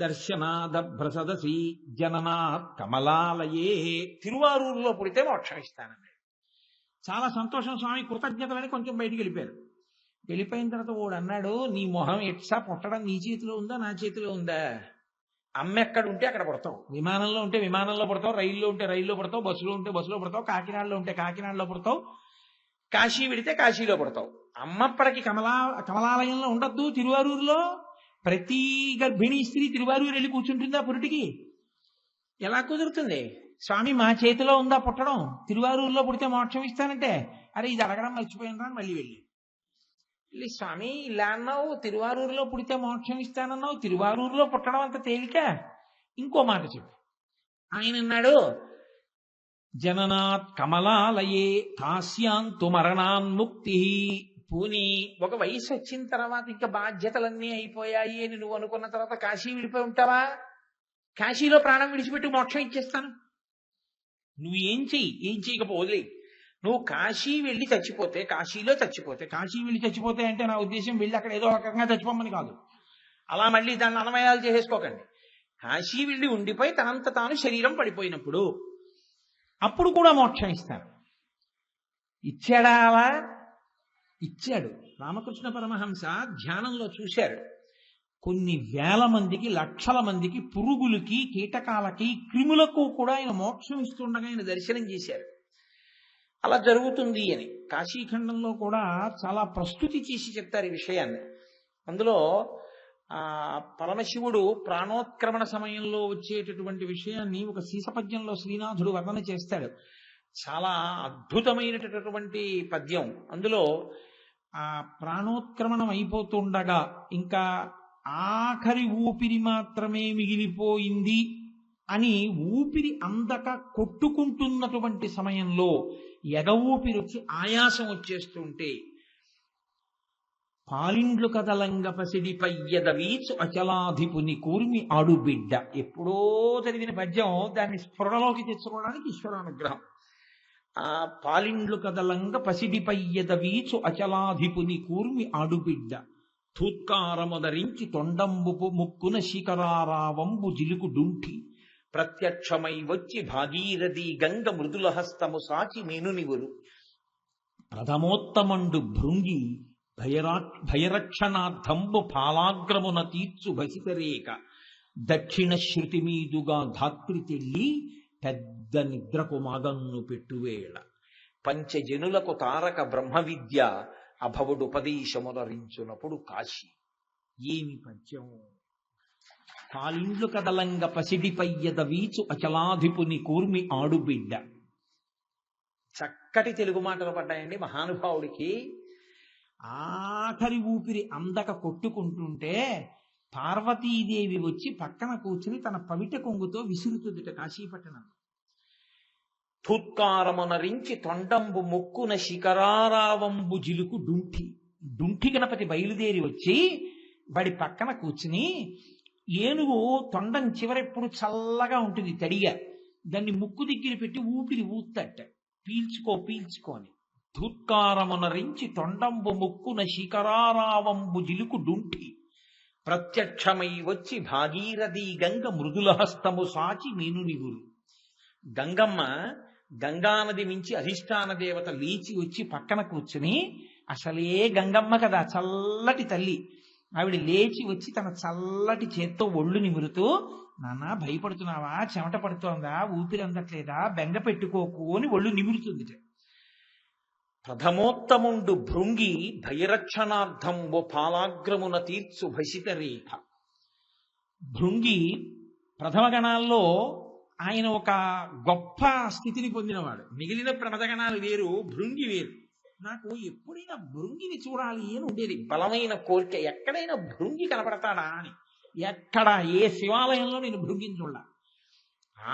దర్శనాదభ్రసదసి జననాత్ కమలాలయే. తిరువారూరులో పుడితే మోక్షం ఇస్తానన్నాడు. చాలా సంతోషం స్వామి, కృతజ్ఞతలని కొంచెం బయటికి వెళ్ళిపోయారు. వెళ్ళిపోయిన తర్వాత వాడు అన్నాడు, నీ మొహం ఎట్సా పుట్టడం నీ చేతిలో ఉందా నా చేతిలో ఉందా? అమ్మ ఎక్కడ ఉంటే అక్కడ పడతావు, విమానంలో ఉంటే విమానంలో పడతావు, రైల్లో ఉంటే రైల్లో పడతావు, బస్సులో ఉంటే బస్సులో పడతావు, కాకినాడలో ఉంటే కాకినాడలో పడతావు, కాశీ విడితే కాశీలో పడతావు. అమ్మప్పటికి కమలాలయంలో ఉండద్దు తిరువారూరులో? ప్రతి గర్భిణీ స్త్రీ తిరువారూరు వెళ్ళి కూర్చుంటుందా పురిటికి? ఎలా కుదురుతుంది స్వామి? మా చేతిలో ఉందా పుట్టడం? తిరువారూరులో పుడితే మోక్షం ఇస్తానంటే, అరే ఇది అడగడం మర్చిపోయినరా అని మళ్ళీ వెళ్ళి స్వామి ఇలా అన్నావు, తిరువారూరులో పుడితే మోక్షం ఇస్తానన్నావు, తిరువారూరులో పుట్టడం అంత తేలిక? ఇంకో మాట చెప్పు. ఆయన అన్నాడు, జననాత్ కమలాలయే కాశ్యాంతు మరణాన్ముక్తి. పూని ఒక వయసు వచ్చిన తర్వాత ఇంకా బాధ్యతలన్నీ అయిపోయాయి అని నువ్వు అనుకున్న తర్వాత కాశీ విడిపోయి ఉంటావా? కాశీలో ప్రాణం విడిచిపెట్టి మోక్షం ఇచ్చేస్తాను. నువ్వు ఏం చేయకపోలే. నువ్వు కాశీ వెళ్ళి చచ్చిపోతే, కాశీలో చచ్చిపోతే, కాశీ వెళ్ళి చచ్చిపోతే అంటే నా ఉద్దేశం వెళ్ళి అక్కడ ఏదో రకంగా చచ్చిపోమని కాదు. అలా మళ్ళీ దాన్ని అన్వయాలు చేసేసుకోకండి. కాశీ వెళ్ళి ఉండిపోయి తనంత తాను శరీరం పడిపోయినప్పుడు అప్పుడు కూడా మోక్షం ఇస్తాను. ఇచ్చాడా? అలా ఇచ్చాడు. రామకృష్ణ పరమహంస ధ్యానంలో చూశారు, కొన్ని వేల మందికి, లక్షల మందికి, పురుగులకి, కీటకాలకి, క్రిములకు కూడా ఆయన మోక్షం ఇస్తుండగా ఆయన దర్శనం చేశారు. అలా జరుగుతుంది అని కాశీఖండంలో కూడా చాలా ప్రస్తుతి చేసి చెప్తారు ఈ విషయాన్ని. అందులో పరమశివుడు ప్రాణోత్క్రమణ సమయంలో వచ్చేటటువంటి విషయాన్ని ఒక సీసపద్యంలో శ్రీనాథుడు వర్ణన చేస్తాడు. చాలా అద్భుతమైనటువంటి పద్యం. అందులో ఆ ప్రాణోత్క్రమణం అయిపోతుండగా ఇంకా ఆఖరి ఊపిరి మాత్రమే మిగిలిపోయింది అని ఊపిరి అందక కొట్టుకుంటున్నటువంటి సమయంలో ఎగ ఊపిరి వచ్చి ఆయాసం వచ్చేస్తుంటే, పాలిండ్లు కదలంగ పసిడిపయ్యద వీచు అచలాధిపుని కూర్మి ఆడుబిడ్డ. ఎప్పుడో చదివిన పద్యం, దాన్ని స్ఫురణలోకి తెచ్చుకోవడానికి ఈశ్వరానుగ్రహం. ఆ పాలిండ్లు కదలంగ పసిడిపయ్యద వీచు అచలాధిపుని కూర్మి ఆడుబిడ్డ, తూత్కారముదరించి తొండంబు ముక్కున శిఖరారావంబు జిలుకు డుంఠి, ప్రత్యక్షమై వచ్చి భాగీరథి గంగ మృదుల హస్తము సాచి మేనునివురు, ప్రథమోత్తమండు భృంగి భయరక్షణార్థంబు పాలాగ్రమున తీర్చు భసితరేక, దక్షిణ శృతి మీదుగా ధాత్రి తెల్లి పెద్ద నిద్రకు మగన్ను పెట్టువేళ, పంచజనులకు తారక బ్రహ్మ విద్య అభవుడు ఉపదేశములరించునప్పుడు కాశీ. ఏమి పద్యం! కాలిండ్లు కదలంగ పసిడిపయ్యద వీచు అచలాధిపుని కూర్మి ఆడుబిడ్డ. చక్కటి తెలుగు మాటలు పడ్డాయండి మహానుభావుడికి. ఆఖరి ఊపిరి అందక కొట్టుకుంటుంటే పార్వతీదేవి వచ్చి పక్కన కూర్చుని తన పవిట కొంగుతో విసురుతుందిట కాశీపట్టణం. తుత్కారమునరించి తొండంబు ముక్కున శిఖరారావంబు జిలుకు డుంఠి. డుంఠి గణపతి బయలుదేరి వచ్చి వాడి పక్కన కూర్చుని, ఏనుగు తొండం చివరెప్పుడు చల్లగా ఉంటుంది తడిగా, దాన్ని ముక్కు దగ్గర పెట్టి ఊపిరి ఊత్తట, పీల్చుకోని. ధూత్కారమునరించి తొండంబు ముక్కున శిఖరారావంబు జిలుకు డుంఠి, ప్రత్యక్షమై వచ్చి భాగీరథి గంగ మృదుల హస్తము సాచి మేనునివురు. గంగమ్మ, గంగానది మించి అధిష్టాన దేవత లేచి వచ్చి పక్కన కూర్చుని, అసలే గంగమ్మ కదా చల్లటి తల్లి, ఆవిడ లేచి వచ్చి తన చల్లటి చేత్తో ఒళ్ళు నిమురుతూ, నాన్న భయపడుతున్నావా, చెమట పడుతోందా, ఊపిరి అందట్లేదా, బెంగ పెట్టుకోకు అని ఒళ్ళు నిమురుతుంది. ప్రథమోత్తముండు భృంగి భయరక్షణార్థంబు పాలాగ్రమున తీర్చు భసిత రేఖ. భృంగి ప్రథమ గణాల్లో ఆయన ఒక గొప్ప స్థితిని పొందినవాడు. మిగిలిన ప్రమదగణాలు వేరు, భృంగి వేరు. నాకు ఎప్పుడైనా భృంగిని చూడాలి అని ఉండేది బలమైన కోరిక. ఎక్కడైనా భృంగి కనపడతాడా అని. ఎక్కడ ఏ శివాలయంలో నేను భృంగిని చూడాల.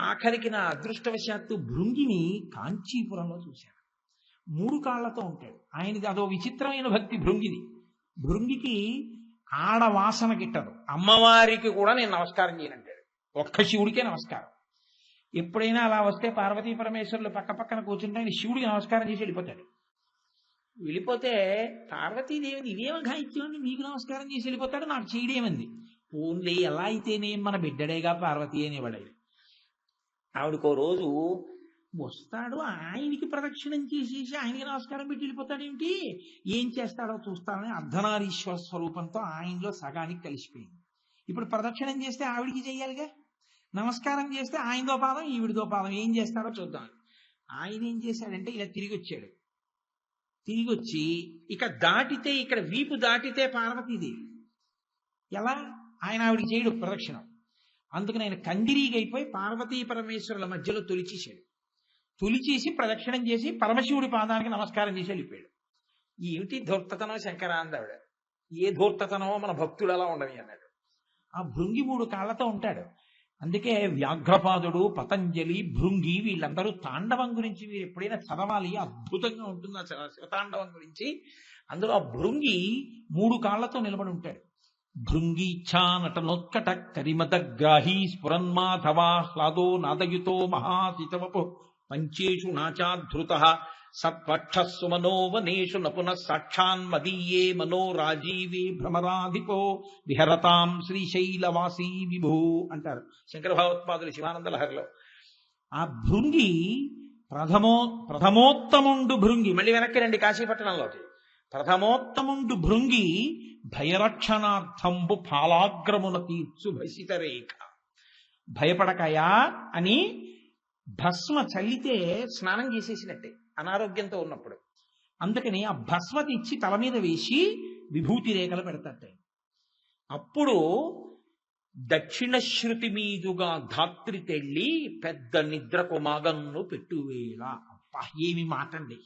ఆఖరికి నా అదృష్టవశాత్తు భృంగిని కాంచీపురంలో చూశాను. 3 కాళ్లతో ఉంటాడు. ఆయనది అదో విచిత్రమైన భక్తి భృంగిది. భృంగికి ఆడవాసన గిట్టదు. అమ్మవారికి కూడా నేను నమస్కారం చేయనంటాడు. ఒక్క శివుడికే నమస్కారం. ఎప్పుడైనా అలా వస్తే పార్వతీ పరమేశ్వరులు పక్క పక్కన కూర్చుంటే ఆయన శివుడికి నమస్కారం చేసి వెళ్ళిపోతాడు. వెళ్ళిపోతే పార్వతీదేవిని ఇదేమో ఘాయిత్యం, నీకు నమస్కారం చేసి వెళ్ళిపోతాడు, నాకు చేయడేమంది. పోన్లే ఎలా అయితేనే మన బిడ్డడేగా పార్వతి అనేవాడు. ఆవిడకో రోజు వస్తాడు, ఆయనకి ప్రదక్షిణం చేసేసి ఆయనకి నమస్కారం పెట్టి వెళ్ళిపోతాడేమిటి, ఏం చేస్తాడో చూస్తానని అర్ధనారీశ్వర స్వరూపంతో ఆయనలో సగానికి కలిసిపోయింది. ఇప్పుడు ప్రదక్షిణం చేస్తే ఆవిడికి చెయ్యాలిగా, నమస్కారం చేస్తే ఆయనదో పాదం ఈవిడిదో పాదం, ఏం చేస్తాడో చూద్దాం. ఆయన ఏం చేశాడంటే ఇలా తిరిగి వచ్చాడు. తిరిగి వచ్చి ఇక దాటితే, ఇక్కడ వీపు దాటితే పార్వతీదేవి, ఎలా ఆయన ఆవిడికి చేయడు ప్రదక్షిణం. అందుకని ఆయన కందిరీగైపోయి పార్వతీ పరమేశ్వరుల మధ్యలో తొలిచేశాడు. తొలిచేసి ప్రదక్షిణం చేసి పరమశివుడి పాదానికి నమస్కారం చేసి వెళ్ళిపోయాడు. ఏమిటి ధూర్తతనం శంకర అందావిడ. ఏ ధూర్తతనమో మన భక్తులు అలా ఉండవి అన్నాడు. ఆ భృంగి 3 కాళ్లతో ఉంటాడు. అందుకే వ్యాఘ్రపాదుడు, పతంజలి, భృంగి వీళ్ళందరూ తాండవం గురించి మీరు ఎప్పుడైనా చదవాలి, అద్భుతంగా ఉంటుంది ఆ శివతాండవం గురించి. అందులో ఆ భృంగి 3 కాళ్లతో నిలబడి ఉంటాడు. భృంగీచ్ఛా నటనోత్కట కరిమదగ్రాహీ స్ఫురన్మాధవాహ్లాదో నాదయుతో మహాసితవపు పంచేషు నాచాధృత సత్పక్ష సుమనో వనేషు నపున సాక్షాన్మదీయే మనో రాజీవే భ్రమరాధిపో విహరతాం శ్రీశైలవాసీ విభూ అంటారు శంకర భగవత్పాదులు శివానంద లహరిలో. ఆ భృంగి ప్రథమోత్తముండు భృంగి, మళ్ళీ వెనక్కి రండి కాశీపట్టణంలోకి. ప్రథమోత్తముండు భృంగి భయరక్షణార్థంబు ఫాలాగ్రమున తీర్చు భసిత రేఖ. భయపడకయా అని భస్మ చల్లితే స్నానం చేసేసినట్టే అనారోగ్యంతో ఉన్నప్పుడు. అందుకని ఆ భస్మ తెచ్చి తల మీద వేసి విభూతి రేఖలు పెడతాట. అప్పుడు దక్షిణ శృతి మీదుగా ధాత్రి తెళ్ళి పెద్ద నిద్రకు మగన్ను పెట్టువేళ. అబ్బా ఏమి మాట అండి!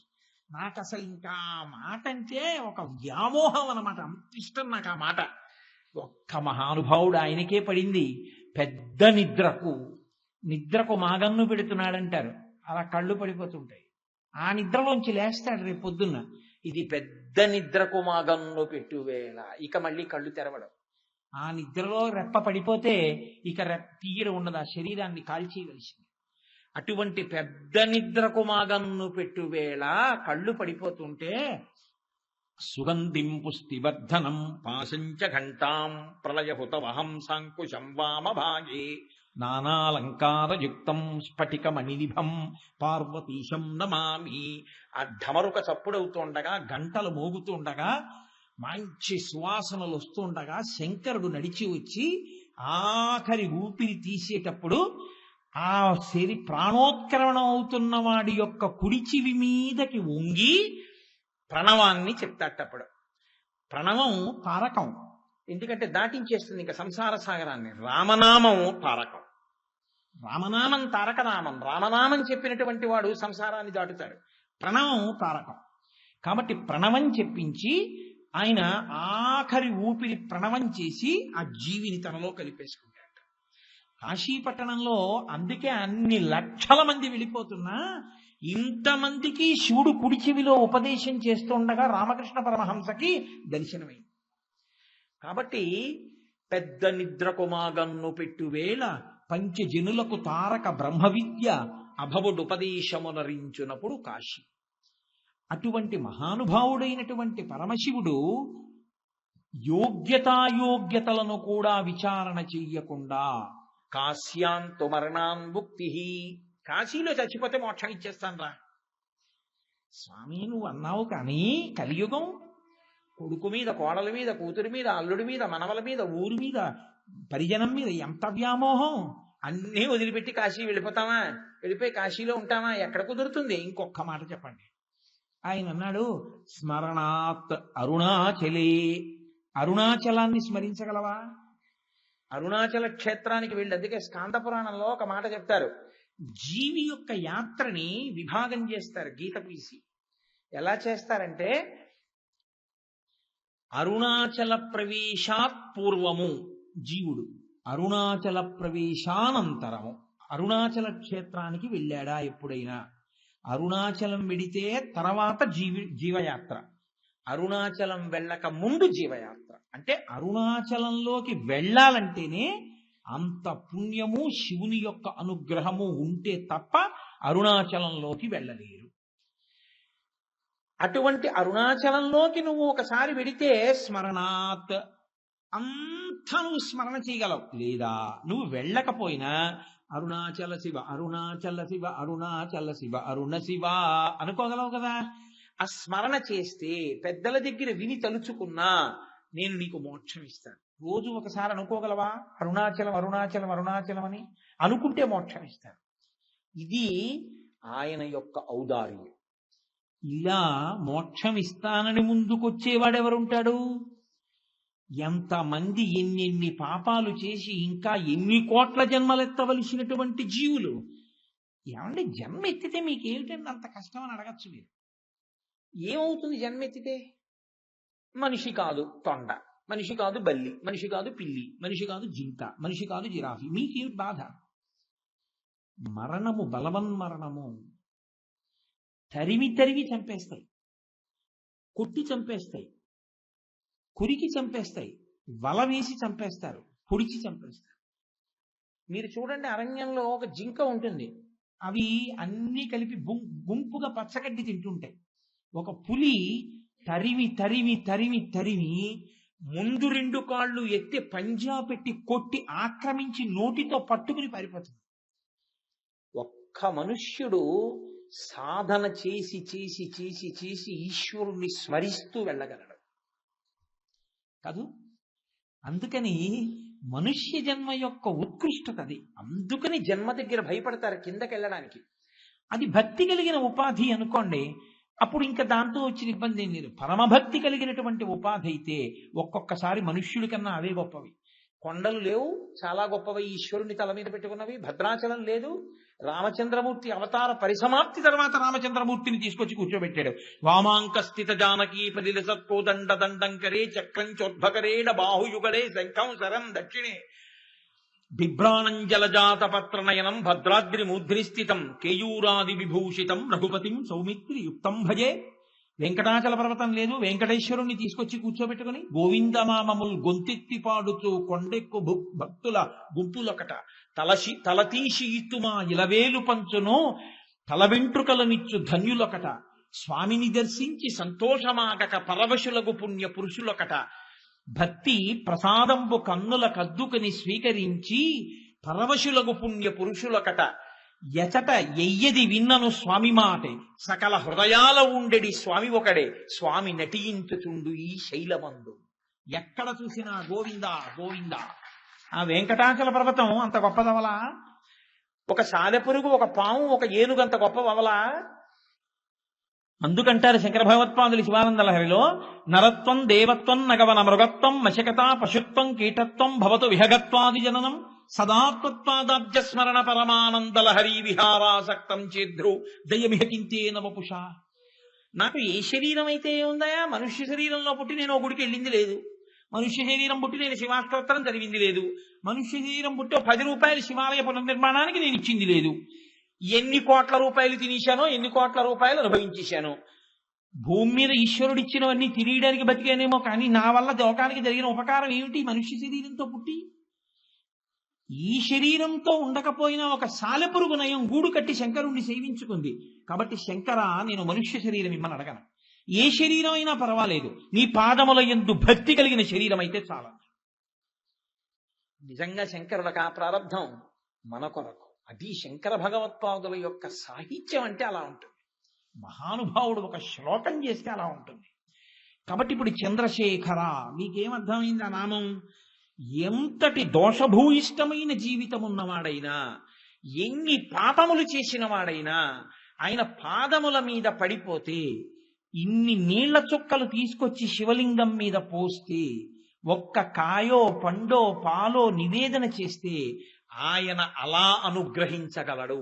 నాకు అసలు ఇంకా మాట అంటే ఒక వ్యామోహం అన్నమాట, అంత ఇష్టం నాకు ఆ మాట. ఒక్క మహానుభావుడు ఆయనకే పడింది. పెద్ద నిద్రకు మాగన్ను పెడుతున్నాడంటారు, అలా కళ్ళు పడిపోతుంటాయి. ఆ నిద్రలోంచి లేస్తాడు రేపు పొద్దున్న, ఇది పెద్ద నిద్రకు మాగన్ను పెట్టువేళ. ఇక మళ్ళీ కళ్ళు తెరవడం. ఆ నిద్రలో రెప్ప పడిపోతే ఇక తీయడం ఉండదు, ఆ శరీరాన్ని కాల్చేయవలసింది. అటువంటి పెద్ద నిద్రకు మాగన్ను పెట్టువేళ కళ్ళు పడిపోతుంటే సుగంధిం పుష్టివర్ధనం పాశంచ ఘంటాం ప్రళయహుతవహం సాంకుశం వామభాగే నానాలంకారయుక్తం స్ఫటికమణినిభం పార్వతీశం నమామి. ఆ ఢమరుక చప్పుడవుతుండగా, గంటలు మోగుతుండగా, మంచి సువాసనలు వస్తుండగా శంకరుడు నడిచి వచ్చి ఆఖరి ఊపిరి తీసేటప్పుడు ఆ ప్రాణోత్కరణం అవుతున్న వాడి యొక్క కుడి చెవి మీదకి వంగి ప్రణవాన్ని చెప్తాటప్పుడు. ప్రణవం తారకం, ఎందుకంటే దాటించేస్తుంది ఇంకా సంసార సాగరాన్ని. రామనామం తారకం, రామనామం తారకనామం. రామనామం చెప్పినటువంటి వాడు సంసారాన్ని దాటుతాడు. ప్రణవం తారకం కాబట్టి ప్రణవం చెప్పించి ఆయన ఆఖరి ఊపిరి ప్రణవం చేసి ఆ జీవిని తనలో కలిపేసుకుంటాడు. కాశీపట్టణంలో అందుకే అన్ని లక్షల మంది వెళ్ళిపోతున్నా ఇంతమందికి శివుడు కుడి చెవిలో ఉపదేశం చేస్తుండగా రామకృష్ణ పరమహంసకి దర్శనమైంది. కాబట్టి పెద్ద నిద్రకు మాగన్ను పెట్టువేళ పంచజనులకు తారక బ్రహ్మ విద్య అభవుడుపదేశమునరించునప్పుడు కాశీ. అటువంటి మహానుభావుడైనటువంటి పరమశివుడు యోగ్యతాయోగ్యతలను కూడా విచారణ చెయ్యకుండా కాశ్యాంతు మరణాన్ముక్తి, కాశీలో చచ్చిపోతే మోక్షం ఇచ్చేస్తాను రా స్వామి నువ్వు అన్నావు, కానీ కలియుగం కొడుకు మీద, కోడల మీద, కూతురి మీద, అల్లుడి మీద, మనవల మీద, ఊరి మీద, పరిజనం మీద ఎంత వ్యామోహం. అన్నీ వదిలిపెట్టి కాశీ వెళ్ళిపోతామా? వెళ్ళిపోయి కాశీలో ఉంటామా? ఎక్కడ కుదురుతుంది? ఇంకొక మాట చెప్పండి. ఆయన అన్నాడు స్మరణాత్ అరుణాచలే. అరుణాచలాన్ని స్మరించగలవా? అరుణాచల క్షేత్రానికి వెళ్ళి, అందుకే స్కాంద పురాణంలో ఒక మాట చెప్తారు, జీవి యొక్క యాత్రని విభాగం చేస్తారు గీత గీసి. ఎలా చేస్తారంటే అరుణాచల ప్రవేశాత్ పూర్వము జీవుడు, అరుణాచల ప్రవేశానంతరము. అరుణాచల క్షేత్రానికి వెళ్ళాడా ఎప్పుడైనా? అరుణాచలం వెడితే తర్వాత జీవయాత్ర, అరుణాచలం వెళ్ళక ముందు జీవయాత్ర. అంటే అరుణాచలంలోకి వెళ్ళాలంటేనే అంత పుణ్యము, శివుని యొక్క అనుగ్రహము ఉంటే తప్ప అరుణాచలంలోకి వెళ్ళలేరు. అటువంటి అరుణాచలంలోకి నువ్వు ఒకసారి వెడితే స్మరణాత్ అంత అంతా నువ్వు స్మరణ చేయగలవు. లేదా నువ్వు వెళ్ళకపోయినా అరుణాచల శివ అరుణాచల శివ అరుణాచల శివ అరుణ శివ అనుకోగలవు కదా. ఆ స్మరణ చేస్తే పెద్దల దగ్గర విని తలుచుకున్నా నేను నీకు మోక్షం ఇస్తాను. రోజు ఒకసారి అనుకోగలవా అరుణాచలం అరుణాచలం అరుణాచలం అని? అనుకుంటే మోక్షం ఇస్తాను. ఇది ఆయన యొక్క ఔదార్యం. ఇలా మోక్షం ఇస్తానని ముందుకొచ్చేవాడెవరుంటాడు? ఎంతమంది ఎన్నెన్ని పాపాలు చేసి ఇంకా ఎన్ని కోట్ల జన్మలెత్తవలసినటువంటి జీవులు. ఏమంటే జన్మ ఎత్తితే మీకేమిటండి అంత కష్టం అని అడగచ్చు మీరు. ఏమవుతుంది జన్మ ఎత్తితే? మనిషి కాదు తొండ, మనిషి కాదు బల్లి, మనిషి కాదు పిల్లి, మనిషి కాదు జింక, మనిషి కాదు జిరాఫీ. మీకేమిటి బాధ? మరణము బలవన్మరణము. తరిమి తరిమి చంపేస్తాయి, కొట్టి చంపేస్తాయి, కురికి చంపేస్తాయి, వల వేసి చంపేస్తారు, పొడిచి చంపేస్తారు. మీరు చూడండి, అరణ్యంలో ఒక జింక ఉంటుంది, అవి అన్నీ కలిపి గుంపుగా పచ్చగడ్డి తింటుంటాయి. ఒక పులి తరిమి తరిమి తరిమి తరిమి ముందు రెండు కాళ్ళు ఎత్తి పంజా పెట్టి కొట్టి ఆక్రమించి నోటితో పట్టుకుని పారిపోతుంది. ఒక్క మనుష్యుడు సాధన చేసి చేసి చేసి చేసి ఈశ్వరుణ్ణి స్మరిస్తూ వెళ్ళగలడు కాదు. అందుకని మనుష్య జన్మ యొక్క ఉత్కృష్టత అది. అందుకని జన్మ దగ్గర భయపడతారు కిందకి వెళ్ళడానికి. అది భక్తి కలిగిన ఉపాధి అనుకోండి, అప్పుడు ఇంకా దాంతో వచ్చిన ఇబ్బంది ఏం లేదు. పరమభక్తి కలిగినటువంటి ఉపాధి అయితే ఒక్కొక్కసారి మనుష్యుడి కన్నా అవే గొప్పవి. కొండలు లేవు, చాలా గొప్పవి ఈశ్వరుని తల మీద పెట్టుకున్నవి. భద్రాచలం లేదు, రామచంద్రమూర్తి అవతార పరిసమాప్తి తర్వాత రామచంద్రమూర్తిని తీసుకొచ్చి కూర్చోబెట్టాడు. వామాంక స్థిత జానకీ పదిల సత్కోదండ దండంకరే చక్రం చోద్భకరేణ బాహుయుగలే శంఖం శరం దక్షిణే బిభ్రాణంజలజాత పత్రనయనం భద్రాద్రి మూర్ధ్ని స్థితం కేయూరాది విభూషితం రఘుపతిం సౌమిత్రి యుక్తం భజే. వెంకటాచల పర్వతం లేదు, వెంకటేశ్వరుణ్ణి తీసుకొచ్చి కూర్చోబెట్టుకుని గోవిందమామముల్ గొంతెత్తి పాడుతూ కొండెక్కు భక్తుల గుంపులొకట తలతీసి ఇత్తుమా ఇలవేలు పంచును తల వెంట్రుకలనిచ్చు ధన్యులొకట స్వామిని దర్శించి సంతోషమాగక పరవశులకు పుణ్య పురుషులొకట భక్తి ప్రసాదంబు కన్నుల కద్దుకని స్వీకరించి పరవశులకు పుణ్య పురుషులొకట ఎచట ఎయ్యది విన్నను స్వామి మాటే సకల హృదయాల ఉండెడి స్వామి ఒకడే స్వామి నటించుచుండు ఈ శైలమందు. ఎక్కడ చూసినా గోవింద గోవింద. ఆ వెంకటాచల పర్వతం అంత గొప్పదవలా? ఒక సాలెపురుగు, ఒక పాము, ఒక ఏనుగు అంత గొప్పవలా? అందుకంటారు శంకర భగవత్పాదులు శివానంద లహరిలో, నరత్వం దేవత్వం నగవన మృగత్వం మశకత పశుత్వం కీటత్వం భవతు విహగత్వాది జననం సదాత్వత్వాదాబ్జ స్మరణ పరమానంద లహరీ విహారాసక్తం చేద్రు దయమిహ కింతేన వపుష. నాకు ఏ శరీరం అయితే ఉందయా? మనుష్య శరీరంలో పుట్టి నేను గుడికి వెళ్ళింది లేదు, మనుష్య శరీరం పుట్టి నేను శివాస్తోత్రం చదివింది లేదు, మనుష్య శరీరం పుట్టి 10 రూపాయలు శివాలయ పునర్నిర్మాణానికి నేను ఇచ్చింది లేదు. ఎన్ని కోట్ల రూపాయలు తినేశానో, ఎన్ని కోట్ల రూపాయలు అనుభవించేశాను. భూమి మీద ఈశ్వరుడు ఇచ్చినవన్నీ తినేయడానికి బతికానేమో, కానీ నా వల్ల లోకానికి జరిగిన ఉపకారం ఏమిటి? మనుష్య శరీరంతో పుట్టి ఈ శరీరంతో ఉండకపోయినా ఒక సాలెపురుగు నయం గూడు కట్టి శంకరుణ్ణి సేవించుకుంది. కాబట్టి శంకర, నేను మనుష్య శరీరం ఇమ్మని అడగను. ఏ శరీరం అయినా పర్వాలేదు, నీ పాదముల యందు భక్తి కలిగిన శరీరం అయితే చాలా. నిజంగా శంకరులకు ఆ ప్రారంధం మన కొరకు. అది శంకర భగవత్పాదుల యొక్క సాహిత్యం అంటే అలా ఉంటుంది. మహానుభావుడు ఒక శ్లోకం చేస్తే అలా ఉంటుంది. కాబట్టి ఇప్పుడు చంద్రశేఖర, మీకేమర్థమైంది ఆ నామం? ఎంతటి దోషభూయిష్టమైన జీవితం ఉన్నవాడైనా, ఎన్ని పాపములు చేసిన వాడైనా, ఆయన పాదముల మీద పడిపోతే ఇన్ని నీళ్ల చుక్కలు తీసుకొచ్చి శివలింగం మీద పోస్తే, ఒక్క కాయో పండో పాలో నివేదన చేస్తే ఆయన అలా అనుగ్రహించగలడు.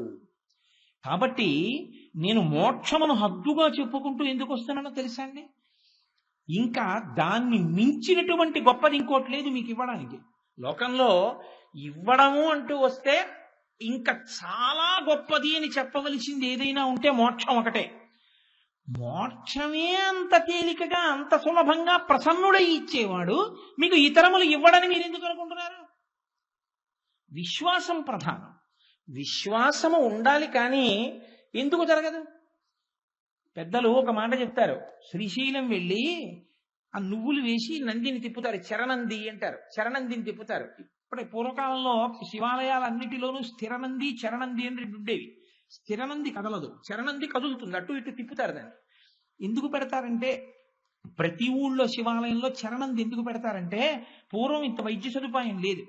కాబట్టి నేను మోక్షమును హద్దుగా చెప్పుకుంటూ ఎందుకు వస్తున్నానో తెలుసా అండి? ఇంకా దాన్ని మించినటువంటి గొప్పది ఇంకోటి లేదు మీకు ఇవ్వడానికి. లోకంలో ఇవ్వడము అంటూ వస్తే ఇంకా చాలా గొప్పది అని చెప్పవలసింది ఏదైనా ఉంటే మోక్షం ఒకటే. మోక్షమే అంత తేలికగా, అంత సులభంగా ప్రసన్నుడై ఇచ్చేవాడు మీకు ఇతరములు ఇవ్వడని మీరు ఎందుకు అనుకుంటున్నారు? విశ్వాసం ప్రధానం. విశ్వాసము ఉండాలి, కానీ ఎందుకు జరగదు? పెద్దలు ఒక మాట చెప్తారు. శ్రీశైలం వెళ్ళి ఆ నువ్వులు వేసి నందిని తిప్పుతారు, చరణంది అంటారు, చరణందిని తిప్పుతారు. ఇప్పుడే పూర్వకాలంలో శివాలయాలన్నిటిలోనూ స్థిరనంది చరణంది అని రెండు ఉండేవి. స్థిరనంది కదలదు, చరణంది కదులుతుంది, అటు ఇటు తిప్పుతారు దాన్ని. ఎందుకు పెడతారంటే, ప్రతి ఊళ్ళో శివాలయంలో చరణంది ఎందుకు పెడతారంటే, పూర్వం ఇంత వైద్య సదుపాయం లేదు.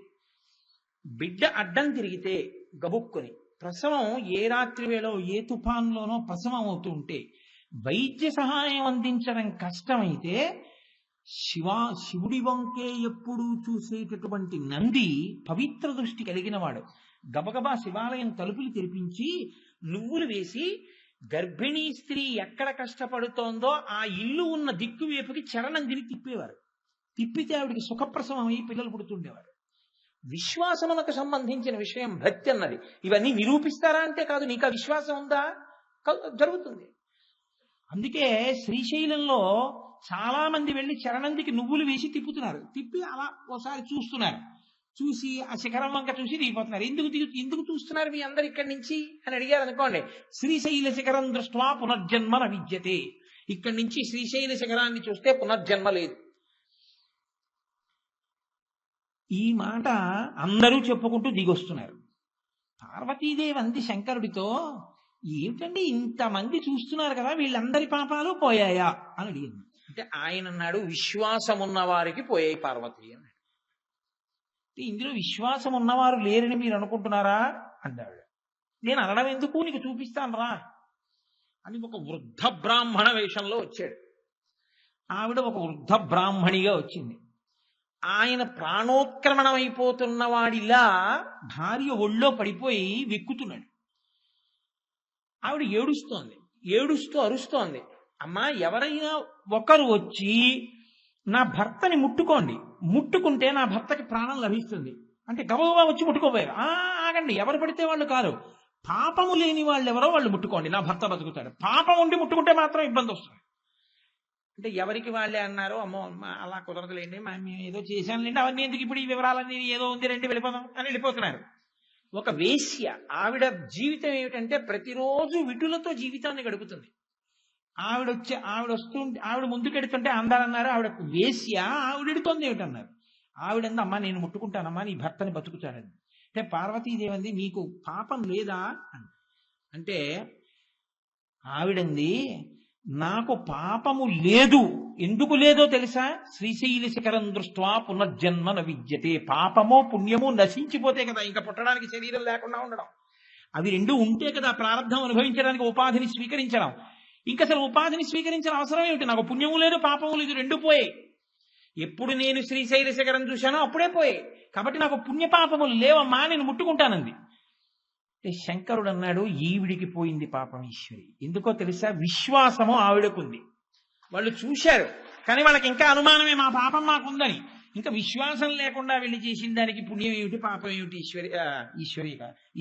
బిడ్డ అడ్డం తిరిగితే గబుక్కుని ప్రసవం ఏ రాత్రి వేళో ఏ తుఫాన్లోనో ప్రసవం అవుతూ ఉంటే వైద్య సహాయం అందించడం కష్టమైతే శివుడి వంకే ఎప్పుడూ చూసేటటువంటి నంది పవిత్ర దృష్టి కలిగిన వాడు గబగబా శివాలయం తలుపులు తెరిపించి నువ్వులు వేసి గర్భిణీ స్త్రీ ఎక్కడ కష్టపడుతోందో ఆ ఇల్లు ఉన్న దిక్కు వైపుకి చరణందిని తిప్పేవారు. తిప్పితే ఆవిడికి సుఖప్రసవం అయి పిల్లలు పుడుతుండేవారు. విశ్వాసమునకు సంబంధించిన విషయం భక్తి అన్నది. ఇవన్నీ నిరూపిస్తారా అంటే కాదు, నీకు ఆ విశ్వాసం ఉందా, జరుగుతుంది. అందుకే శ్రీశైలంలో చాలా మంది వెళ్ళి చరణందికి నువ్వులు వేసి తిప్పుతున్నారు, తిప్పి అలా ఒకసారి చూస్తున్నారు, చూసి ఆ శిఖరం వంక చూసి దిగిపోతున్నారు. ఎందుకు చూస్తున్నారు మీ అందరు ఇక్కడి నుంచి అని అడిగారు అనుకోండి, శ్రీశైల శిఖరం దృష్ట్వా పునర్జన్మ న విద్యతే. ఇక్కడి నుంచి శ్రీశైల శిఖరాన్ని చూస్తే పునర్జన్మ లేదు. ఈ మాట అందరూ చెప్పుకుంటూ దిగొస్తున్నారు. పార్వతీదేవి అంది శంకరుడితో, ఏమిటండి ఇంతమంది చూస్తున్నారు కదా, వీళ్ళందరి పాపాలు పోయాయా అని అడిగింది. అంటే ఆయన అన్నాడు, విశ్వాసం ఉన్న వారికి పోయాయి పార్వతి అన్నాడు. ఇందులో విశ్వాసం ఉన్నవారు లేరని మీరు అనుకుంటున్నారా అన్నాడు. నేను అనడం ఎందుకు, నీకు చూపిస్తాను రా అని ఒక వృద్ధ బ్రాహ్మణ వేషంలో వచ్చాడు. ఆవిడ ఒక వృద్ధ బ్రాహ్మణిగా వచ్చింది. ఆయన ప్రాణోత్క్రమణం అయిపోతున్న వాడిలా భార్య ఒళ్ళో పడిపోయి వెక్కుతున్నాడు. ఆవిడ ఏడుస్తూ అరుస్తోంది, అమ్మా ఎవరైనా ఒకరు వచ్చి నా భర్తని ముట్టుకుంటే నా భర్తకి ప్రాణం లభిస్తుంది అంటే గబగబా వచ్చి ముట్టుకోపోయారు. ఆగండి, ఎవరు పడితే వాళ్ళు కాదు, పాపము లేని వాళ్ళు ఎవరో వాళ్ళు ముట్టుకోండి, నా భర్త బతుకుతాడు. పాపం ఉండి ముట్టుకుంటే మాత్రం ఇబ్బంది వస్తుంది. అంటే ఎవరికి వాళ్ళే అన్నారు, అమ్మో అలా కుదరదులేండి, మేము ఏదో చేశానులేండి, అవన్నీ ఎందుకు ఇప్పుడు ఈ వివరాలన్నీ ఏదో ఉంది రండి వెళ్ళిపోదాం అని వెళ్ళిపోతున్నారు. ఒక వేశ్య, ఆవిడ జీవితం ఏమిటంటే ప్రతిరోజు విటులతో జీవితాన్ని గడుపుతుంది. ఆవిడ ముందుకెడుతుంటే అందరన్నారు ఆవిడ వేశ్య, ఆవిడెడుతోంది ఏమిటన్నారు. ఆవిడంది, అమ్మా నేను ముట్టుకుంటానమ్మా, నీ భర్తని బతుకుతాడని. అంటే పార్వతీదేవి అంది, మీకు పాపం లేదా అంటే ఆవిడంది, నాకు పాపము లేదు. ఎందుకు లేదో తెలుసా, శ్రీశైల శిఖరం దృష్ట్వా పునర్జన్మ న విద్యతే. పాపమో పుణ్యమో నశించిపోతే కదా ఇంకా పుట్టడానికి శరీరం లేకుండా ఉండడం. అవి రెండు ఉంటే కదా ప్రారంధం అనుభవించడానికి ఉపాధిని స్వీకరించడం. ఇంకా అసలు ఉపాధిని స్వీకరించిన అవసరం ఏమిటి, నాకు పుణ్యము లేదు పాపము లేదు, రెండు పోయాయి. ఎప్పుడు నేను శ్రీశైల శిఖరం చూశానో అప్పుడే పోయాయి. కాబట్టి నాకు పుణ్యపాపములు లేవమ్మా, నేను ముట్టుకుంటానంది. శంకరుడు అన్నాడు, ఈవిడికి పోయింది పాపం ఈశ్వరి. ఎందుకో తెలుసా, విశ్వాసము ఆవిడకుంది. వాళ్ళు చూశారు కానీ వాళ్ళకి ఇంకా అనుమానమే, మా పాపం మాకుందని. ఇంకా విశ్వాసం లేకుండా వెళ్ళి చేసిన దానికి పుణ్యం ఏమిటి పాపం ఏమిటి.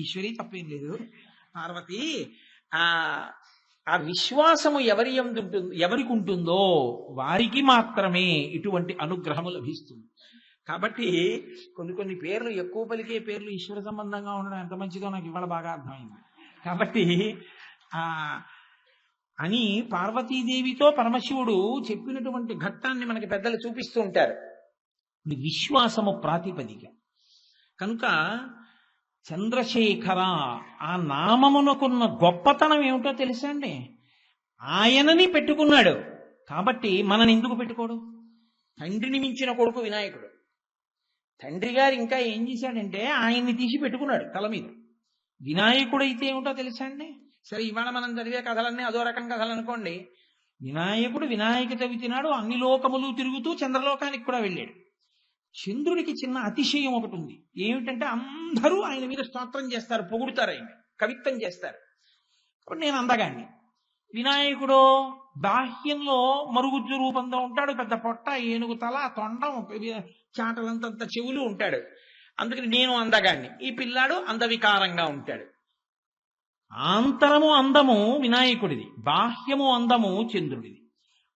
ఈశ్వరి తప్పేం లేదు, పార్వతి ఆ విశ్వాసము ఎవరికి ఉంటుందో వారికి మాత్రమే ఇటువంటి అనుగ్రహము లభిస్తుంది. కాబట్టి కొన్ని పేర్లు, ఎక్కువ పలికే పేర్లు ఈశ్వర సంబంధంగా ఉండడం ఎంత మంచిదో నాకు ఇవాళ బాగా అర్థమైంది. కాబట్టి అని పార్వతీదేవితో పరమశివుడు చెప్పినటువంటి ఘట్టాన్ని మనకి పెద్దలు చూపిస్తూ ఉంటారు. విశ్వాసము ప్రాతిపదిక కనుక చంద్రశేఖర ఆ నామమునకున్న గొప్పతనం ఏమిటో తెలుసా అండి. ఆయనని పెట్టుకున్నాడు కాబట్టి మనని ఎందుకు పెట్టుకోడు. తండ్రిని మించిన కొడుకు వినాయకుడు. తండ్రి గారు ఇంకా ఏం చేశాడంటే ఆయన్ని తీసి పెట్టుకున్నాడు తల మీద. వినాయకుడు అయితే ఏమిటో తెలుసా అండి. సరే ఇవాళ మనం చదివే కథలన్నీ అదో రకం కథలు అనుకోండి. వినాయకుడు వినాయక చవితి నాడు అన్ని లోకములు తిరుగుతూ చంద్రలోకానికి కూడా వెళ్ళాడు. చంద్రుడికి చిన్న అతిశయం ఒకటి ఉంది. ఏమిటంటే అందరూ ఆయన మీద స్తోత్రం చేస్తారు, పొగుడుతారు, ఆయన కవిత్వం చేస్తారు. కాబట్టి నేను అందగాన్ని. వినాయకుడు బాహ్యంలో మరుగుజ్జు రూపంలో ఉంటాడు, పెద్ద పొట్ట, ఏనుగు తల, తొండం, చాటలంతంత చెవులు ఉంటాడు. అందుకని నేను అందగాన్ని, ఈ పిల్లాడు అందవికారంగా ఉంటాడు. ఆంతరము అందము వినాయకుడిది, బాహ్యము అందము చంద్రుడిది.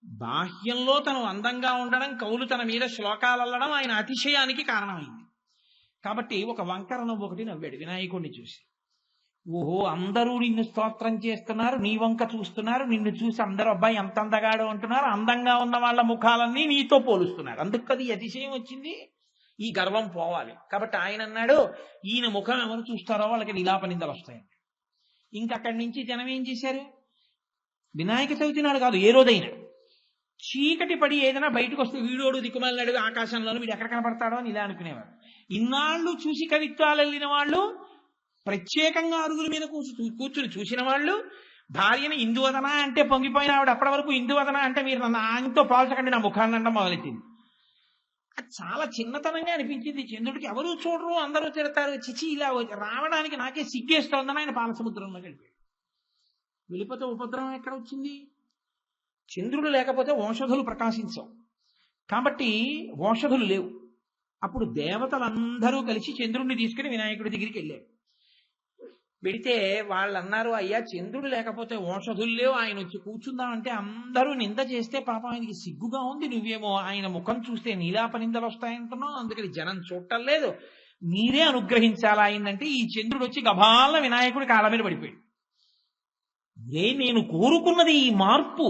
బాహ్యంలో తను అందంగా ఉండడం, కవులు తన మీద శ్లోకాలు అల్లడం ఆయన అతిశయానికి కారణమైంది. కాబట్టి ఒక వంకర నవ్వు ఒకటి నవ్వాడు వినాయకుడిని చూసి. ఓహో, అందరూ నిన్ను స్తోత్రం చేస్తున్నారు, నీ వంక చూస్తున్నారు, నిన్ను చూసి అందరూ అబ్బాయి ఎంత అందగాడు అంటున్నారు, అందంగా ఉన్న వాళ్ళ ముఖాలన్నీ నీతో పోలుస్తున్నారు, అందుకు కదా ఈ అతిశయం వచ్చింది. ఈ గర్వం పోవాలి. కాబట్టి ఆయన అన్నాడు, ఈయన ముఖం ఎవరు చూస్తారో వాళ్ళకి నిలాప నిందలు వస్తాయి. ఇంకక్కడి నుంచి జనం ఏం చేశారు? వినాయక చవితి నాడు కాదు, ఏ రోజైనా చీకటి పడి ఏదైనా బయటకు వస్తే వీడోడు దిక్కుమాలినాడు ఆకాశంలోనూ, వీడు ఎక్కడ కనపడతాడో అని ఇలా అనుకునేవారు. ఇన్నాళ్ళు చూసి కవిత్వాలు వెళ్ళిన వాళ్ళు, ప్రత్యేకంగా అరుగుల మీద కూర్చుని చూసిన వాళ్ళు, భార్యను ఇందువదన అంటే పొంగిపోయిన ఆవిడ అప్పటి వరకు ఇందువదన అంటే మీరు నన్ను ఆయనతో పోల్చకండి నా ముఖాన్ని అనడం మొదలెట్టింది. అది చాలా చిన్నతనంగా అనిపించింది చంద్రుడికి. ఎవరు చూడరు, అందరూ తిడతారు, చిచి ఇలా రావడానికి నాకే సిగ్గేస్తోందని ఆయన పాలసముద్రంలోకి వెళ్ళిపోయాడు. వెళ్ళిపోతే ఉపద్రవం ఎక్కడ వచ్చింది? చంద్రుడు లేకపోతే ఓషధులు ప్రకాశించవు, కాబట్టి ఓషధులు లేవు. అప్పుడు దేవతలందరూ కలిసి చంద్రుడిని తీసుకుని వినాయకుడి దగ్గరికి వెళ్ళారు. వెడితే వాళ్ళు అన్నారు, అయ్యా చంద్రుడు లేకపోతే ఓషధులు లేవు, ఆయన వచ్చి కూర్చుందామంటే అందరూ నింద చేస్తే పాపం ఆయనకి సిగ్గుగా ఉంది, నువ్వేమో ఆయన ముఖం చూస్తే నీలాప నిందలు వస్తాయంటున్నావు, అందుకని జనం చూడటం లేదు, మీరే అనుగ్రహించాలా అయిందంటే ఈ చంద్రుడు వచ్చి గభాల వినాయకుడి కాళ్ళ మీద పడిపోయాడు. నేను కోరుకున్నది ఈ మార్పు,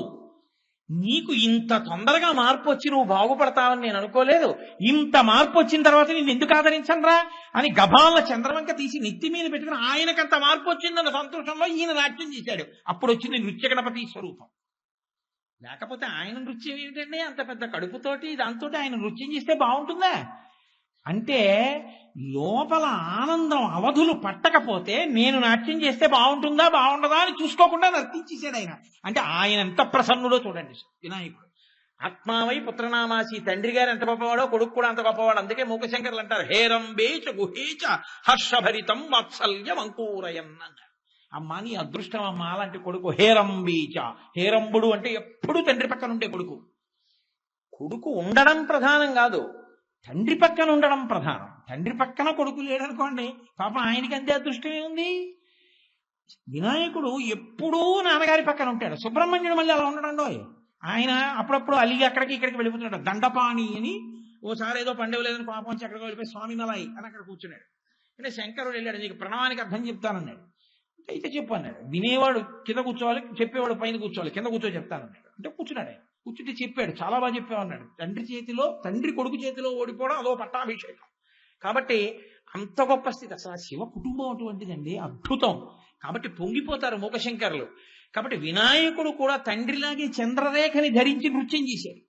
నీకు ఇంత తొందరగా మార్పు వచ్చి నువ్వు బాగుపడతావని నేను అనుకోలేదు, ఇంత మార్పు వచ్చిన తర్వాత నేను ఎందుకు ఆదరించనరా అని గభాల చంద్రవంక తీసి నెత్తి మీద పెట్టుకుని ఆయనకంత మార్పు వచ్చిందన్న సంతోషంలో ఈయన నాట్యం చేశాడు. అప్పుడు వచ్చింది నృత్య గణపతి స్వరూపం. లేకపోతే ఆయన నృత్యం ఏమిటండి, అంత పెద్ద కడుపుతోటి దాంతో ఆయన నృత్యం చేస్తే బాగుంటుందా? అంటే లోపల ఆనందం అవధులు పట్టకపోతే నేను నాట్యం చేస్తే బాగుంటుందా బాగుండదా అని చూసుకోకుండా నర్తించేశాడు ఆయన. అంటే ఆయన ఎంత ప్రసన్నుడో చూడండి వినాయకుడు. ఆత్మావై పుత్రనామాసి, తండ్రి గారు ఎంత గొప్పవాడో కొడుకు కూడా అంత గొప్పవాడు. అందుకే మూకశంకర్లు అంటారు, హేరంబేచ గుహేచ హర్షభరితం వాత్సల్యం అంకూరయన్ అన్నారు. అమ్మా నీ అదృష్టం అమ్మా అలాంటి కొడుకు. హేరంబీచ, హేరంబుడు అంటే ఎప్పుడు తండ్రి పక్కన ఉండే కొడుకు. కొడుకు ఉండడం ప్రధానం కాదు, తండ్రి పక్కన ఉండడం ప్రధానం. తండ్రి పక్కన కొడుకు లేడనుకోండి, పాపం ఆయనకి అంతే అదృష్టమే ఉంది. వినాయకుడు ఎప్పుడూ నాన్నగారి పక్కన ఉంటాడు. సుబ్రహ్మణ్యుడు మళ్ళీ అలా ఉండడండో, ఆయన అప్పుడప్పుడు అలిగి అక్కడికి ఇక్కడికి వెళ్ళిపోతున్నాడు. దండపాణి అని ఓసారి ఏదో పండుగ లేదని పాపం వచ్చి అక్కడికి వెళ్ళిపోయి స్వామి నలాయి అని అక్కడ కూర్చున్నాడు. అంటే శంకరుడు వెళ్ళాడు, నీకు ప్రణవానికి అర్థం చెప్తానన్నాడు. అయితే చెప్పు అన్నాడు. వినేవాడు కింద కూర్చోవాలి, చెప్పేవాడు పైన కూర్చోవాలి, కింద కూర్చో చెప్తానన్నాడు. అంటే కూర్చున్నాడు. ఆయన కూర్చుంటే చెప్పాడు, చాలా బాగా చెప్పామన్నాడు. తండ్రి కొడుకు చేతిలో ఓడిపోవడం అదో పట్టాభిషేకం. కాబట్టి అంత గొప్ప స్థితి. అసలు ఆ శివ కుటుంబం అటువంటిదండి, అద్భుతం. కాబట్టి పొంగిపోతారు మూకశంకరులు. కాబట్టి వినాయకుడు కూడా తండ్రిలాగే చంద్రరేఖని ధరించి నృత్యం చేశాడు.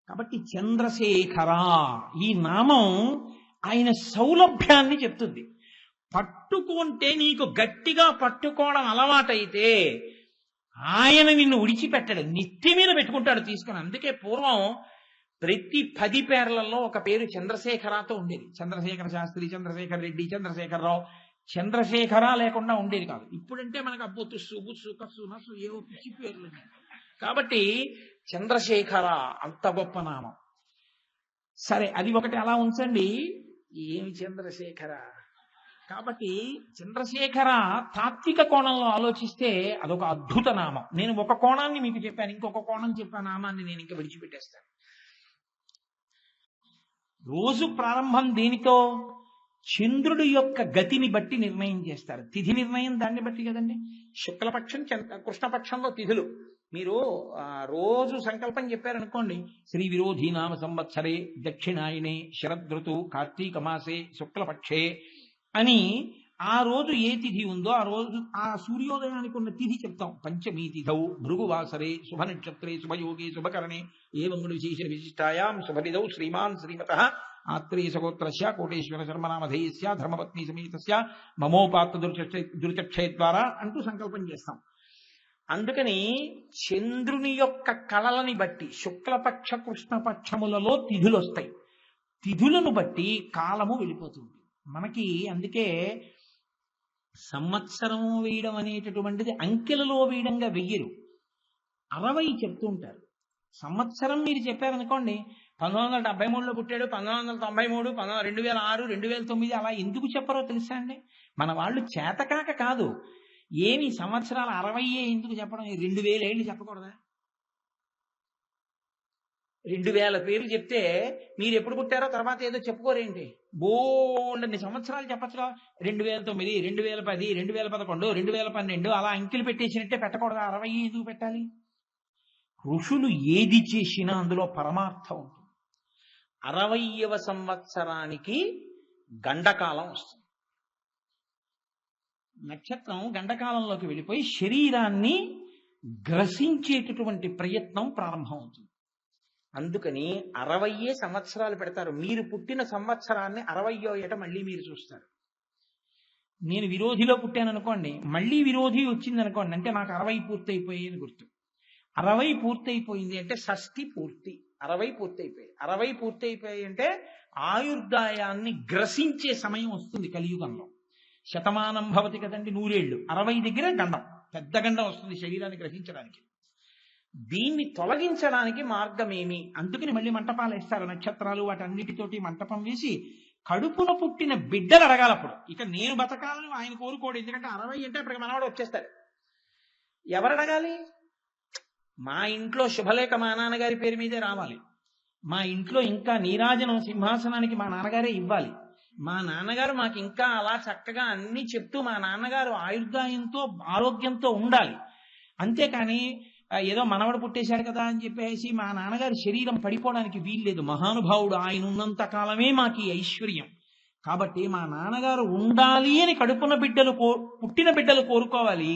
కాబట్టి చంద్రశేఖర ఈ నామం ఆయన సౌలభ్యాన్ని చెప్తుంది. పట్టుకుంటే నీకు గట్టిగా పట్టుకోవడం అలవాటైతే ఆయన నిన్ను విడిచిపెట్టాడు, నెత్తి మీద పెట్టుకుంటాడు తీసుకుని. అందుకే పూర్వం ప్రతి 10 పేర్లలో ఒక పేరు చంద్రశేఖరతో ఉండేది. చంద్రశేఖర శాస్త్రి, చంద్రశేఖర రెడ్డి, చంద్రశేఖరరావు. చంద్రశేఖర లేకుండా ఉండేది కాదు. ఇప్పుడంటే మనకు అబ్బో తుస్సు బుస్సు కస్సు నస్సు ఏవో పిచ్చి పేర్లు. కాబట్టి చంద్రశేఖర అంత గొప్ప నామం. సరే, అది ఒకటి అలా ఉంచండి. ఏమి చంద్రశేఖర? కాబట్టి చంద్రశేఖర తాత్విక కోణంలో ఆలోచిస్తే అదొక అద్భుత నామం. నేను ఒక కోణాన్ని మీకు చెప్పాను, ఇంకొక కోణం చెప్పాను, నామాన్ని నేను ఇంకా విడిచిపెట్టేస్తాను. రోజు ప్రారంభం దేనితో? చంద్రుడి యొక్క గతిని బట్టి నిర్ణయం చేస్తారు. తిథి నిర్ణయం దాన్ని బట్టి కదండి. శుక్లపక్షం, కృష్ణపక్షంలో తిథులు. మీరు రోజు సంకల్పం చెప్పారనుకోండి, శ్రీ విరోధీ నామ సంవత్సరే దక్షిణాయనే శరదృతు కార్తీక మాసే శుక్లపక్షే అని ఆ రోజు ఏ తిథి ఉందో ఆ రోజు ఆ సూర్యోదయానికి ఉన్న తిథి చెప్తాం. పంచమీ తిథౌ భృగువాసరే శుభ నక్షత్రే శుభయోగే శుభకరణే ఏవం విశేష విశిష్టాయాం శుభనిధౌ శ్రీమాన్ శ్రీమతః ఆత్రేయ సగోత్రస్య కోటేశ్వర శర్మనామధేయస్య ధర్మపత్ని సమేతస్య మమోపాత్త దుర్చక్షయ ద్వారా అంటూ సంకల్పం చేస్తాం. అందుకని చంద్రుని యొక్క కళలని బట్టి శుక్లపక్ష కృష్ణపక్షములలో తిథులు వస్తాయి. తిథులను బట్టి కాలము వెళ్ళిపోతుంది మనకి. అందుకే సంవత్సరం వేయడం అనేటటువంటిది అంకెలలో వేయడంగా వెయ్యరు, 60 చెప్తూ ఉంటారు. సంవత్సరం మీరు చెప్పారనుకోండి, 1973లో పుట్టాడు, 1993, 2006, 2009 అలా ఎందుకు చెప్పరో తెలుసా అండి? మన వాళ్ళు చేతకాక కాదు. ఏమి సంవత్సరాలు 60 ఎందుకు చెప్పడం? 2000 ఏళ్ళు చెప్పకూడదా? 2000 పేర్లు చెప్తే మీరు ఎప్పుడు పుట్టారో తర్వాత ఏదో చెప్పుకోరేంటి? బోల్డన్ని సంవత్సరాలు చెప్పచ్చుగా. 2009, 2010, 2011, 2012 అలా అంకెలు పెట్టేసినట్టే పెట్టకూడదు. 60 ఎందుకు పెట్టాలి? ఋషులు ఏది చేసినా అందులో పరమార్థం ఉంటుంది. 60వ సంవత్సరానికి గండకాలం వస్తుంది. నక్షత్రం గండకాలంలోకి వెళ్ళిపోయి శరీరాన్ని గ్రసించేటటువంటి ప్రయత్నం ప్రారంభమవుతుంది. అందుకని 60 సంవత్సరాలు పెడతారు. మీరు పుట్టిన సంవత్సరాన్ని 60వ ఏట మళ్ళీ మీరు చూస్తారు. నేను విరోధిలో పుట్టాను అనుకోండి, మళ్ళీ విరోధి వచ్చింది అనుకోండి, అంటే నాకు 60 పూర్తయిపోయి అని గుర్తు. 60 పూర్తయిపోయింది అంటే షష్ఠి పూర్తి. 60 పూర్తయిపోయాయి. 60 పూర్తయిపోయాయి అంటే ఆయుర్దాయాన్ని గ్రసించే సమయం వస్తుంది కలియుగంలో. శతమానం భవతి కదండి, 100 ఏళ్ళు. 60 దగ్గర గండం, పెద్ద గండం వస్తుంది శరీరాన్ని గ్రహించడానికి. దీన్ని తొలగించడానికి మార్గం ఏమి? అందుకని మళ్ళీ మంటపాలు వేస్తారు. నక్షత్రాలు వాటన్నిటితోటి మంటపం వేసి కడుపున పుట్టిన బిడ్డలు అడగాలి. అప్పుడు ఇక నేను బతకాలని ఆయన కోరుకోడు. ఎందుకంటే 60 అంటే అప్పటికి మనవాడు వచ్చేస్తాడు. ఎవరు అడగాలి? మా ఇంట్లో శుభలేఖ మా నాన్నగారి పేరు మీదే రావాలి. మా ఇంట్లో ఇంకా నీరాజనం సింహాసనానికి మా నాన్నగారే ఇవ్వాలి. మా నాన్నగారు మాకు ఇంకా అలా చక్కగా అన్ని చెప్తూ మా నాన్నగారు ఆయుర్దాయంతో ఆరోగ్యంతో ఉండాలి. అంతేకాని ఏదో మనవడు పుట్టేశాడు కదా అని చెప్పేసి మా నాన్నగారి శరీరం పడిపోవడానికి వీల్లేదు. మహానుభావుడు, ఆయన ఉన్నంత కాలమే మాకు ఐశ్వర్యం. కాబట్టి మా నాన్నగారు ఉండాలి అని కడుపున పుట్టిన బిడ్డలు కోరుకోవాలి.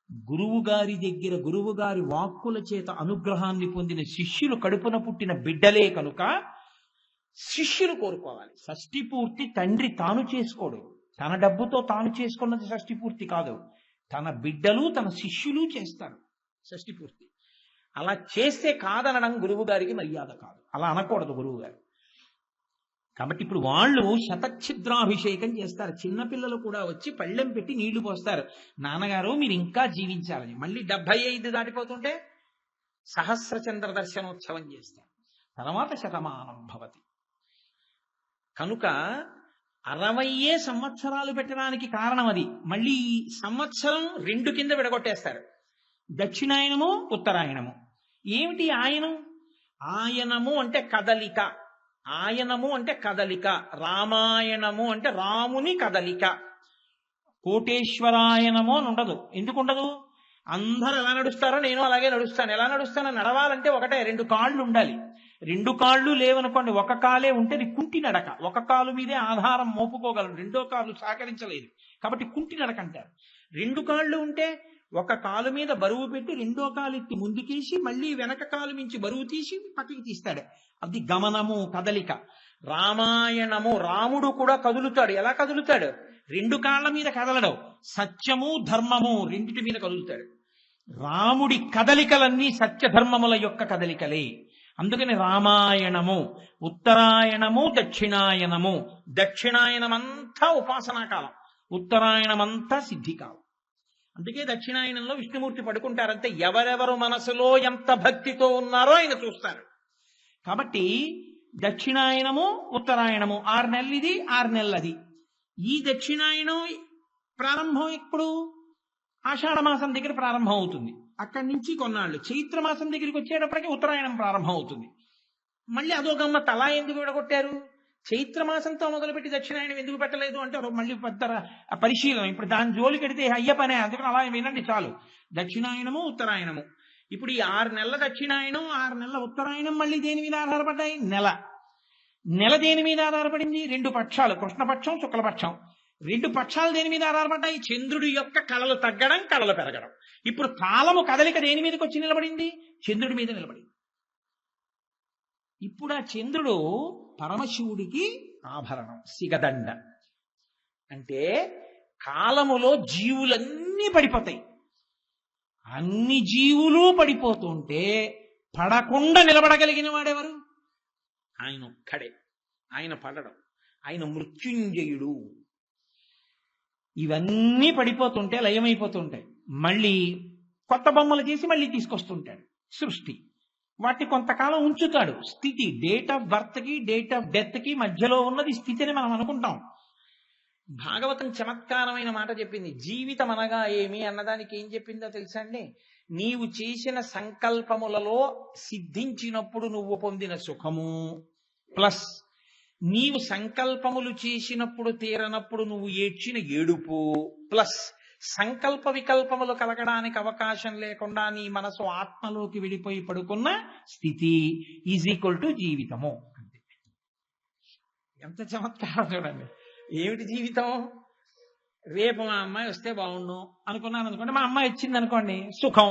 గురువు గారి దగ్గర గురువు గారి వాక్కుల చేత అనుగ్రహాన్ని పొందిన శిష్యులు కడుపున పుట్టిన బిడ్డలే కనుక శిష్యులు కోరుకోవాలి. షష్ఠి పూర్తి తండ్రి తాను చేసుకోడు. తన డబ్బుతో తాను చేసుకున్నది షష్ఠి పూర్తి కాదు. తన బిడ్డలు తన శిష్యులు చేస్తారు షష్ఠి పూర్తి. అలా చేస్తే కాదనడం గురువు గారికి మర్యాద కాదు. అలా అనకూడదు గురువు గారు. కాబట్టి ఇప్పుడు వాళ్ళు శతఛిద్రాభిషేకం చేస్తారు. చిన్నపిల్లలు కూడా వచ్చి పళ్ళెం పెట్టి నీళ్లు పోస్తారు. నాన్నగారు మీరు ఇంకా జీవించాలని. మళ్ళీ 75 దాటిపోతుంటే సహస్రచంద్ర దర్శనోత్సవం చేస్తారు. తర్వాత శతమానం భవతి. కనుక 60 సంవత్సరాలు పెట్టడానికి కారణం అది. మళ్ళీ సంవత్సరం 2 కింద విడగొట్టేస్తారు. దక్షిణాయనము, ఉత్తరాయణము. ఏమిటి ఆయనం? ఆయనము అంటే కదలిక. ఆయనము అంటే కదలిక. రామాయణము అంటే రాముని కదలిక. కోటేశ్వరాయనము అని ఉండదు. ఎందుకు ఉండదు? అందరూ ఎలా నడుస్తారో నేను అలాగే నడుస్తాను. ఎలా నడుస్తానో నడవాలంటే ఒకటే, 2 కాళ్ళు ఉండాలి. 2 కాళ్ళు లేవనుకోండి, ఒక కాలే ఉంటే అది కుంటి నడక. ఒక కాలు మీదే ఆధారం మోపుకోగలరు, 2వ కాలు సహకరించలేదు. కాబట్టి కుంటి నడక అంటారు. 2 కాళ్ళు ఉంటే ఒక కాలు మీద బరువు పెట్టి 2వ కాలు ఎత్తి ముందుకేసి మళ్ళీ వెనక కాలు మించి బరువు తీసి పక్కకి తీస్తాడు. అది గమనము, కదలిక. రామాయణము, రాముడు కూడా కదులుతాడు. ఎలా కదులుతాడు? 2 కాళ్ళ మీద కదలడం. సత్యము ధర్మము రెండిటి మీద కదులుతాడు. రాముడి కదలికలన్నీ సత్యధర్మముల యొక్క కదలికలే. అందుకని రామాయణము, ఉత్తరాయణము, దక్షిణాయనము. దక్షిణాయనమంతా ఉపాసనా కాలం, ఉత్తరాయణమంతా సిద్ధికాలం. అందుకే దక్షిణాయనంలో విష్ణుమూర్తి పడుకుంటారంటే ఎవరెవరు మనసులో ఎంత భక్తితో ఉన్నారో ఆయన చూస్తారు. కాబట్టి దక్షిణాయనము, ఉత్తరాయణము 6 నెలలు ఇది, 6 నెలలు అది. ఈ దక్షిణాయనం ప్రారంభం ఎప్పుడు? ఆషాఢమాసం దగ్గర ప్రారంభం అవుతుంది. అక్కడి నుంచి కొన్నాళ్ళు చైత్రమాసం దగ్గరికి వచ్చేటప్పటికి ఉత్తరాయణం ప్రారంభం అవుతుంది. మళ్ళీ అదో గమ్మత్. అలా ఎందుకు విడగొట్టారు? చైత్రమాసంతో మొదలుపెట్టి దక్షిణాయనం ఎందుకు పెట్టలేదు అంటే మళ్ళీ పెద్ద పరిశీలన. ఇప్పుడు దాని జోలి కడితే అయ్య పనే. అందుకని అలా వినండి చాలు. దక్షిణాయనము, ఉత్తరాయణము. ఇప్పుడు ఈ 6 నెలల దక్షిణాయనం, 6 నెలల ఉత్తరాయణం మళ్ళీ దేని మీద ఆధారపడ్డాయి? నెల దేని మీద ఆధారపడింది? 2 పక్షాలు, కృష్ణపక్షం, శుక్లపక్షం. 2 పక్షాలు దేని మీద ఆధారపడ్డాయి? చంద్రుడి యొక్క కళలు తగ్గడం, కళలు పెరగడం. ఇప్పుడు కాలము కదలిక దేని మీదకి వచ్చి నిలబడింది? చంద్రుడి మీద నిలబడింది. ఇప్పుడు ఆ చంద్రుడు పరమశివుడికి ఆభరణం, సిగదండ. అంటే కాలములో జీవులన్నీ పడిపోతాయి. అన్ని జీవులు పడిపోతుంటే పడకుండా నిలబడగలిగిన వాడెవరు? ఆయన ఒక్కడే. ఆయన పడడం, ఆయన మృత్యుంజయుడు. ఇవన్నీ పడిపోతుంటే లయమైపోతుంటాయి. మళ్ళీ కొత్త బొమ్మలు చేసి మళ్ళీ తీసుకొస్తుంటాడు సృష్టి. వాటిని కొంతకాలం ఉంచుతాడు. స్థితి, డేట్ ఆఫ్ బర్త్ కి డేట్ ఆఫ్ డెత్ కి మధ్యలో ఉన్నది స్థితి అని మనం అనుకుంటాం. భాగవతం చమత్కారమైన మాట చెప్పింది. జీవితం అనగా ఏమి అన్నదానికి ఏం చెప్పిందో తెలుసా అండి? నీవు చేసిన సంకల్పములలో సిద్ధించినప్పుడు నువ్వు పొందిన సుఖము ప్లస్ నీవు సంకల్పములు చేసినప్పుడు తీరనప్పుడు నువ్వు ఏడ్చిన ఏడుపు ప్లస్ సంకల్ప వికల్పములు కలగడానికి అవకాశం లేకుండా నీ మనసు ఆత్మలోకి విడిపోయి పడుకున్న స్థితి ఈజ్ ఈక్వల్ టు జీవితము. అంతే. ఎంత చమత్కారం చూడండి. ఏమిటి జీవితం? రేపు మా అమ్మాయి వస్తే బాగుండు అనుకున్నాను అనుకోండి, మా అమ్మాయి వచ్చింది అనుకోండి సుఖం.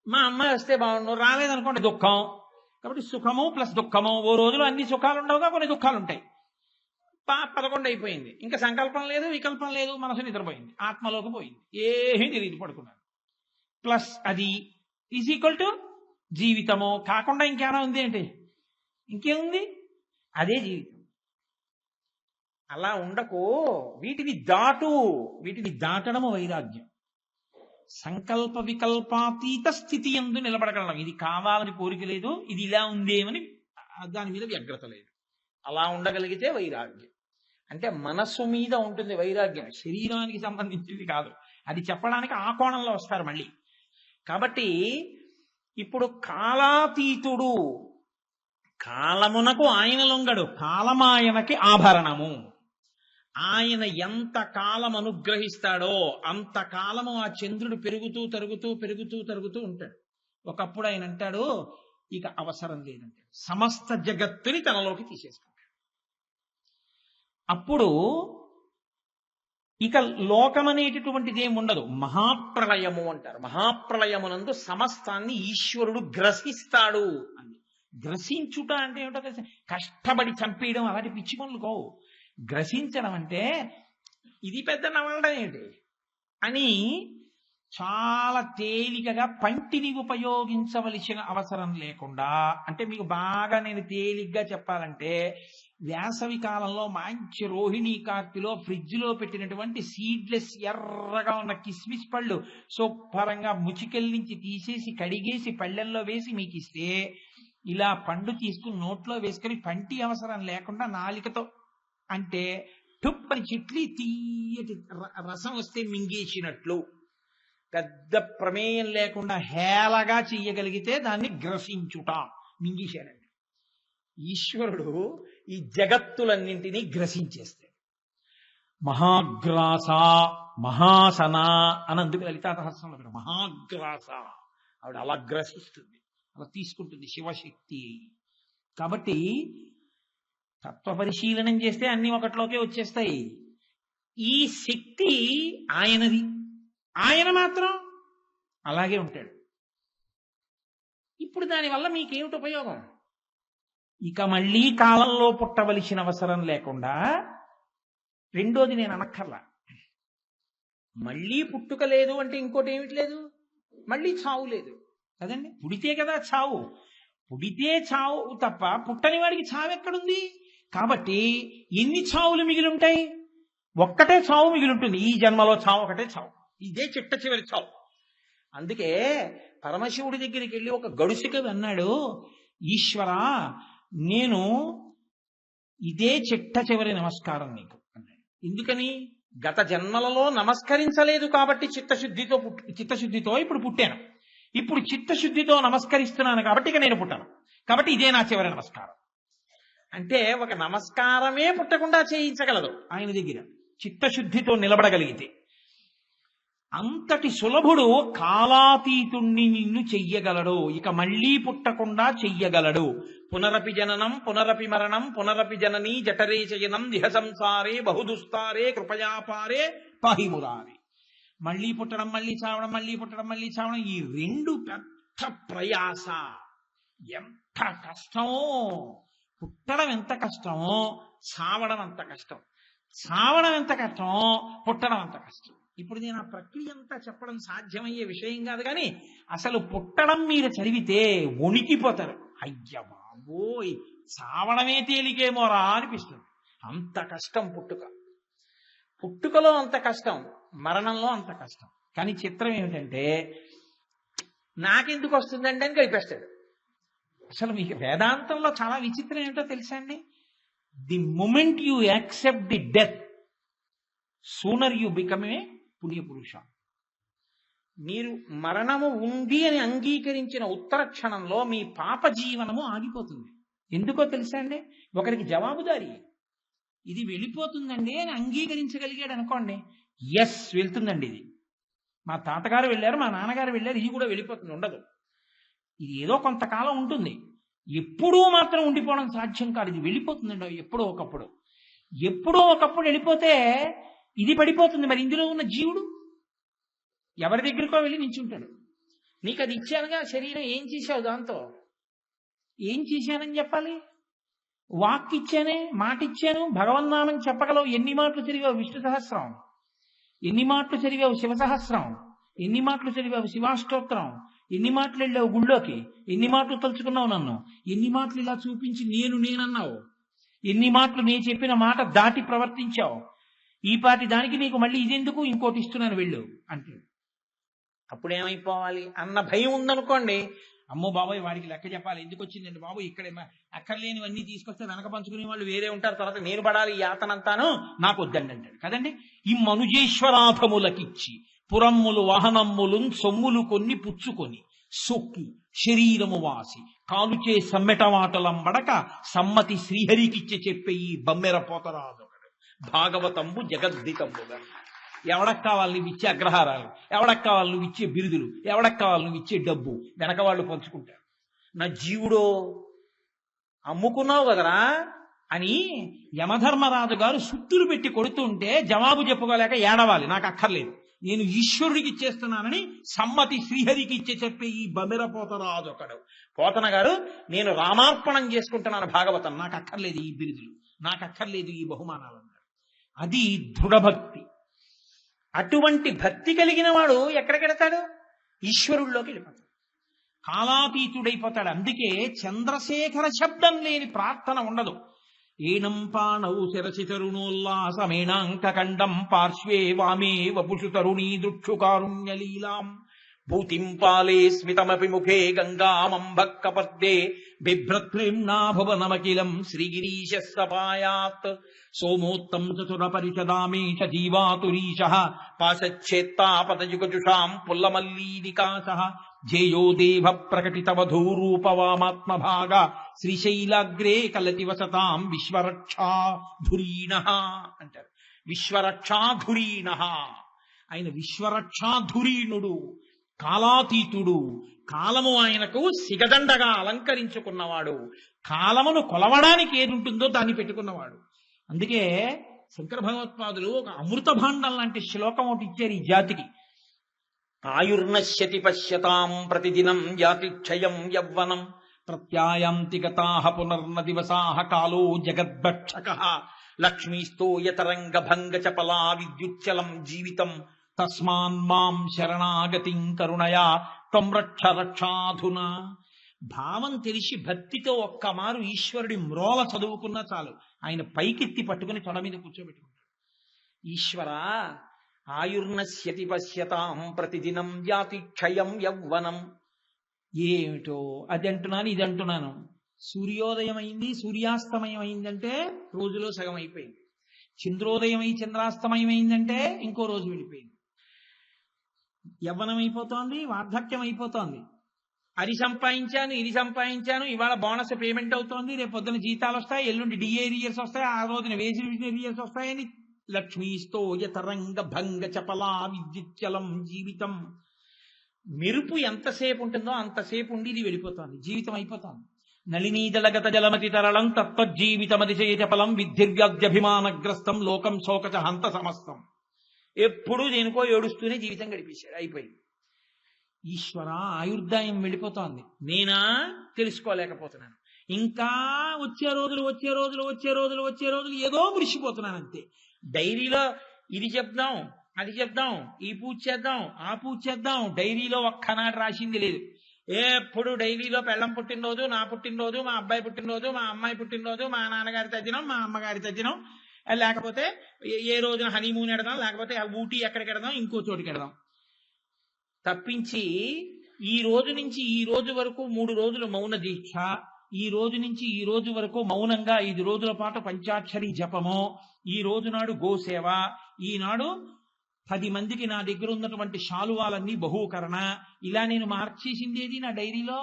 మా అమ్మాయి వస్తే బాగుండు రాలేదనుకోండి దుఃఖం. కాబట్టి సుఖము ప్లస్ దుఃఖము. ఓ రోజులో అన్ని సుఖాలు ఉండవుగా, కొన్ని దుఃఖాలు ఉంటాయి. 11 అయిపోయింది, ఇంకా సంకల్పం లేదు వికల్పం లేదు, మనసు నిద్రపోయింది, ఆత్మలోకి పోయింది, ఏమీ తెలియదు, పడుకున్నాను. ప్లస్ అది ఈజ్ ఈక్వల్ టు జీవితము. కాకుండా ఇంకేమైనా ఉంది ఏంటి? ఇంకేముంది? అదే జీవితం. అలా ఉండకు. వీటిని దాటు. వీటిని దాటడము వైరాగ్యం. సంకల్ప వికల్పాతీత స్థితి యందు నిలబడగలడం. ఇది కావాలని కోరిక లేదు, ఇది ఇలా ఉందేమని దాని మీద వ్యగ్రత లేదు. అలా ఉండగలిగితే వైరాగ్యం. అంటే మనస్సు మీద ఉంటుంది వైరాగ్యం, శరీరానికి సంబంధించింది కాదు. అది చెప్పడానికి ఆ కోణంలో వస్తారు మళ్ళీ. కాబట్టి ఇప్పుడు కాలాతీతుడు, కాలమునకు ఆయన లొంగడు, కాలమాయనకి ఆభరణము. ఆయన ఎంత కాలం అనుగ్రహిస్తాడో అంత కాలము ఆ చంద్రుడు పెరుగుతూ తరుగుతూ పెరుగుతూ తరుగుతూ ఉంటాడు. ఒకప్పుడు ఆయన అంటాడు ఇక అవసరం లేదంటే సమస్త జగత్తుని తనలోకి తీసేసుకుంటాడు. అప్పుడు ఇక లోకమనేటటువంటిది ఏమి ఉండదు. మహాప్రళయము అంటారు. మహాప్రళయమునందు సమస్తాన్ని ఈశ్వరుడు గ్రసిస్తాడు అని. గ్రసించుట అంటే ఏమిటో తెలుసు? కష్టపడి చంపేయడం అలాంటి పిచ్చి పనులు కావు. గ్రసించడం అంటే ఇది పెద్ద నవలడం ఏంటి అని చాలా తేలికగా పంటిని ఉపయోగించవలసిన అవసరం లేకుండా, అంటే మీకు బాగా నేను తేలిగ్గా చెప్పాలంటే వేసవి కాలంలో మంచి రోహిణీ కార్తిలో ఫ్రిడ్జ్ లో పెట్టినటువంటి సీడ్లెస్ ఎర్రగా ఉన్న కిస్మిస్ పళ్ళు శుభ్రంగా ముచికెళ్ళ నుంచి తీసేసి కడిగేసి పళ్ళెల్లో వేసి మీకు ఇస్తే ఇలా పండు తీసుకుని నోట్లో వేసుకుని పంటి అవసరం లేకుండా నాలికతో అంటే టుప్పని చిట్లి తీయటి రసం వస్తే మింగేసినట్లు పెద్ద ప్రమేయం లేకుండా హేళగా చెయ్యగలిగితే దాన్ని గ్రసించుట. మింగేశాడండి. ఈశ్వరుడు ఈ జగత్తులన్నింటినీ గ్రసించేస్తాడు. మహాగ్రాస మహాసన అని అందుకు లలితా సహస్రంలో మహాగ్రాస. ఆవిడ అలా గ్రసిస్తుంది, అలా తీసుకుంటుంది శివశక్తి. కాబట్టి తత్వ పరిశీలనం చేస్తే అన్ని ఒకటిలోకే వచ్చేస్తాయి. ఈ శక్తి ఆయనది, ఆయన మాత్రం అలాగే ఉంటాడు. ఇప్పుడు దానివల్ల మీకేమిటి ఉపయోగం? ఇక మళ్ళీ కాలంలో పుట్టవలసిన అవసరం లేకుండా, రెండోది నేను అనక్కర్లా, మళ్ళీ పుట్టుక లేదు అంటే ఇంకోటి ఏమిటి లేదు, మళ్ళీ చావు లేదు కదండి. పుడితే కదా చావు, పుడితే చావు తప్ప పుట్టని వాడికి చావు ఎక్కడుంది? కాబట్టి ఎన్ని చావులు మిగిలి ఉంటాయి? ఒక్కటే చావు మిగిలి ఉంటుంది. ఈ జన్మలో చావు ఒకటే చావు, ఇదే చిట్ట చివరి చావు. అందుకే పరమశివుడి దగ్గరికి వెళ్ళి ఒక గడుసుకవి అన్నాడు, ఈశ్వరా నేను ఇదే చిట్ట చివరి నమస్కారం నీకు అన్నాడు. ఎందుకని? గత జన్మలలో నమస్కరించలేదు కాబట్టి చిత్తశుద్ధితో ఇప్పుడు పుట్టాను. ఇప్పుడు చిత్తశుద్ధితో నమస్కరిస్తున్నాను కాబట్టి ఇక నేను పుట్టాను. కాబట్టి ఇదే నా చివరి నమస్కారం. అంటే ఒక నమస్కారమే పుట్టకుండా చేయించగలదు ఆయన దగ్గర, చిత్తశుద్ధితో నిలబడగలిగితే. అంతటి సులభుడు కాలాతీతుణ్ణి నిన్ను చెయ్యగలడు, ఇక మళ్ళీ పుట్టకుండా చెయ్యగలడు. పునరపి జననం పునరపి మరణం పునరపి జననీ జఠరే చయనం దిహ సంసారే బహుదుస్తారే కృపయాపారే పాహిమురారే. మళ్ళీ పుట్టడం మళ్ళీ చావడం, మళ్ళీ పుట్టడం మళ్ళీ చావడం, ఈ రెండు పెద్ద ప్రయాస. ఎంత కష్టమో! పుట్టడం ఎంత కష్టమో చావడం అంత కష్టం. చావడం ఎంత కష్టమో పుట్టడం అంత కష్టం. ఇప్పుడు నేను ఆ ప్రక్రియ అంతా చెప్పడం సాధ్యమయ్యే విషయం కాదు, కానీ అసలు పుట్టడం మీరు చదివితే వణికిపోతారు. అయ్య బాబోయ్, చావడమే తేలికేమోరా అనిపిస్తుంది. అంత కష్టం పుట్టుక. పుట్టుకలో అంత కష్టం, మరణంలో అంత కష్టం. కానీ చిత్రం ఏమిటంటే నాకెందుకు వస్తుందండి అని గడిపేస్తాడు. అసలు మీకు వేదాంతంలో చాలా విచిత్రం ఏమిటో తెలుసా అండి? The moment you accept the death, sooner you become a పుణ్యపురుష. మీరు మరణము ఉంది అని అంగీకరించిన ఉత్తర క్షణంలో మీ పాప జీవనము ఆగిపోతుంది. ఎందుకో తెలుసా అండి? ఒకరికి జవాబుదారి ఇది వెళ్ళిపోతుందండి అని అంగీకరించగలిగాడు అనుకోండి, ఎస్ వెళ్తుందండి, ఇది మా తాతగారు వెళ్ళారు, మా నాన్నగారు వెళ్ళారు, ఇది కూడా వెళ్ళిపోతుంది, ఉండదు. ఇది ఏదో కొంతకాలం ఉంటుంది, ఎప్పుడూ మాత్రం ఉండిపోవడం సాధ్యం కాదు. ఇది వెళ్ళిపోతుందండి ఎప్పుడో ఒకప్పుడు. ఎప్పుడో ఒకప్పుడు వెళ్ళిపోతే ఇది పడిపోతుంది. మరి ఇందులో ఉన్న జీవుడు ఎవరి దగ్గరికో వెళ్ళి నించుంటాడు. నీకు అది ఇచ్చానుగా శరీరం, ఏం చేశావు దాంతో? ఏం చేశానని చెప్పాలి? వాక్ ఇచ్చానే, మాట ఇచ్చాను, భగవన్నామని చెప్పగలవు. ఎన్ని మాటలు చదివావు విష్ణు సహస్రం, ఎన్ని మాటలు చదివావు శివ సహస్రం, ఎన్ని మాటలు చదివావు శివాష్టోత్తరం, ఎన్ని మాటలు వెళ్ళావు గుళ్ళోకి, ఎన్ని మాటలు తలుచుకున్నావు నన్ను, ఎన్ని మాటలు ఇలా చూపించి నేనన్నావు, ఎన్ని మాటలు నేను చెప్పిన మాట దాటి ప్రవర్తించావు. ఈ పాటి దానికి నీకు మళ్ళీ ఇదెందుకు, ఇంకోటి ఇస్తున్నాను వెళ్ళు అంటే అప్పుడేమైపోవాలి అన్న భయం ఉందనుకోండి, అమ్మో బాబాయ్ వాడికి లెక్క చెప్పాలి, ఎందుకు వచ్చిందండి బాబు, ఇక్కడ అక్కర్లేనివన్నీ తీసుకొస్తే వెనక పంచుకునే వాళ్ళు వేరే ఉంటారు, తర్వాత నేను పడాలి ఈ యాతనంతాను, నాకు వద్దండి అంటాడు కదండి. ఈ మనుజేశ్వరాధములకిచ్చి పురమ్ములు వాహనమ్ములు సొమ్ములు కొన్ని పుచ్చుకొని సొక్కి శరీరము వాసి కాలుచే సమ్మెటమాటలంబడక సమ్మతి శ్రీహరికిచ్చి చెప్పే ఈ బమ్మెర పోతరాదొకడు భాగవతంబు జగద్దితంబుగా. ఎవడకు కావాలి నువ్వు ఇచ్చే అగ్రహారాలు, ఎవడకు కావాలి నువ్వు ఇచ్చే బిరుదులు, ఎవడకు కావాలి నువ్వు ఇచ్చే డబ్బు, వెనక వాళ్ళు పంచుకుంటారు. నా జీవుడో అమ్ముకున్నావు కదరా అని యమధర్మరాజు గారు సుత్తులు పెట్టి కొడుతుంటే జవాబు చెప్పుకోలేక ఏడవాలి, నాకు అక్కర్లేదు, నేను ఈశ్వరుడికి ఇచ్చేస్తున్నానని సమ్మతి శ్రీహరికి ఇచ్చే చెప్పే ఈ బమిరపోతరాజు ఒకడు. పోతన గారు, నేను రామార్పణం చేసుకుంటున్నాను భాగవతం, నాకు అక్కర్లేదు ఈ బిరుదులు, నాకు అక్కర్లేదు ఈ బహుమానాలు అన్నారు. అది దృఢభక్తి. అటువంటి భక్తి కలిగిన వాడు ఎక్కడికెడతాడు? ఈశ్వరుల్లోకి వెళ్ళిపోతాడు, కాలాతీతుడైపోతాడు. అందుకే చంద్రశేఖర శబ్దం లేని ప్రార్థన ఉండదు. ఏనం పాణౌ శిరసి తరుణోల్లాసమేణాంకకండం పార్శ్వే వామే వపుషు తరుణీ దృక్షుకారుణ్యలీలాం భూతిం పాలే స్మితమపి ముఖే గంగామంభక్కపర్దే బిభ్రత్ప్రేమ్నా భువనమఖిలం శ్రీగిరీశ సపాయాత్ సోమోత్తం చతురపరిషదామేష జీవాతురీశ పాశచ్ఛేత్తాపతయుగజుషాం పుల్లమల్లీనికాశ ధ్యేయో దేవ ప్రకటితవధూరూపవామాత్మభాగ శ్రీశైలాగ్రే కలతి వసతాం విశ్వరక్షాధురీణః అంటారు. విశ్వరక్షాధురీణః, ఆయన విశ్వరక్షాధురీణుడు, కాలాతీతుడు, కాలము ఆయనకు సిగదండగా అలంకరించుకున్నవాడు, కాలమును కొలవడానికి ఏదుంటుందో దాన్ని పెట్టుకున్నవాడు. అందుకే శంకర భగవత్పాదులు ఒక అమృత భాండం లాంటి శ్లోకం ఒకటి ఇచ్చారు ఈ జాతికి. ఆయుర్నశ్యతి పశ్యతాం ప్రతిదినం యాతి క్షయం యవ్వనం ప్రత్యాయాంతి గతాః పునర్న దివసాః కాలో జగద్భక్షకః లక్ష్మీస్తో యతరంగ భంగ చపలా విద్యుచ్చలం జీవితం తస్మాన్ మాం శరణాగతిం కరుణయా త్వం రక్ష రక్షాధునా. భావం తెలిసి భక్తితో ఒక్క మారు ఈశ్వరుడి మ్రోల చదువుకున్నా చాలు, ఆయన పైకెత్తి పట్టుకుని తొడ మీద కూర్చోబెట్టుకుంటాడు. ఈశ్వరా ఆయుర్నశ్యతి పశ్యతాం ప్రతిదినం యాతి క్షయం యవ్వనం. ఏమిటో అది అంటున్నాను ఇది అంటున్నాను. సూర్యోదయం అయింది సూర్యాస్తమయం అయిందంటే రోజులో సగం అయిపోయింది, చంద్రోదయం అయి చంద్రాస్తమయం అయిందంటే ఇంకో రోజు వెళ్ళిపోయింది. యవ్వనం అయిపోతోంది, వార్ధక్యం అయిపోతోంది. అది సంపాదించాను ఇది సంపాదించాను, ఇవాళ బోనస్ పేమెంట్ అవుతోంది, రేపు పొద్దున జీతాలు వస్తాయి, ఎల్లుండి డిఏరియర్స్ వస్తాయి, ఆ రోజున వేసిరియర్స్ వస్తాయని లక్ష్మీస్తో యతరంగ భంగ చపలా విద్యుచ్చలం జీవితం. మెరుపు ఎంతసేపు ఉంటుందో అంతసేపు ఉండి ఇది వెళ్ళిపోతుంది, జీవితం అయిపోతుంది. నళినీజలగత జలమతి తరళం తత్వజ్జీవితమతిశయ చపలం విద్ధిర్వ్యాధ్యభిమానగ్రస్తం లోకం శోకచ హంత సమస్తం. ఎప్పుడూ దేనికో ఏడుస్తూనే జీవితం గడిపేశాడు, అయిపోయింది. ఈశ్వర ఆయుర్దాయం వెళ్ళిపోతోంది, నేనా తెలుసుకోలేకపోతున్నాను. ఇంకా వచ్చే రోజులు ఏదో మురిసిపోతున్నాను అంతే. డైరీలో ఇది చెప్దాం అది చెప్దాం, ఈ పూజ చేద్దాం ఆ పూజ చేద్దాం, డైరీలో ఒక్కనాడు రాసింది లేదు. ఎప్పుడు డైరీలో పెళ్ళం పుట్టినరోజు, నా పుట్టినరోజు, మా అబ్బాయి పుట్టినరోజు, మా అమ్మాయి పుట్టినరోజు, మా నాన్నగారి తద్దినం, మా అమ్మగారి తద్దినం, లేకపోతే ఏ రోజున హనీమూన్ ఎడదాం, లేకపోతే ఊటీ ఎక్కడికి ఎడదాం, ఇంకో చోటుకి ఎడదాం తప్పించి ఈ రోజు నుంచి ఈ రోజు వరకు 3 రోజులు మౌన దీక్ష, ఈ రోజు నుంచి ఈ రోజు వరకు మౌనంగా 5 రోజుల పాటు పంచాక్షరి జపము, ఈ రోజు నాడు గోసేవ, ఈనాడు 10 మందికి నా దగ్గర ఉన్నటువంటి శాలువాలన్నీ బహూకరణ, ఇలా నేను మార్చేసిందేది నా డైరీలో.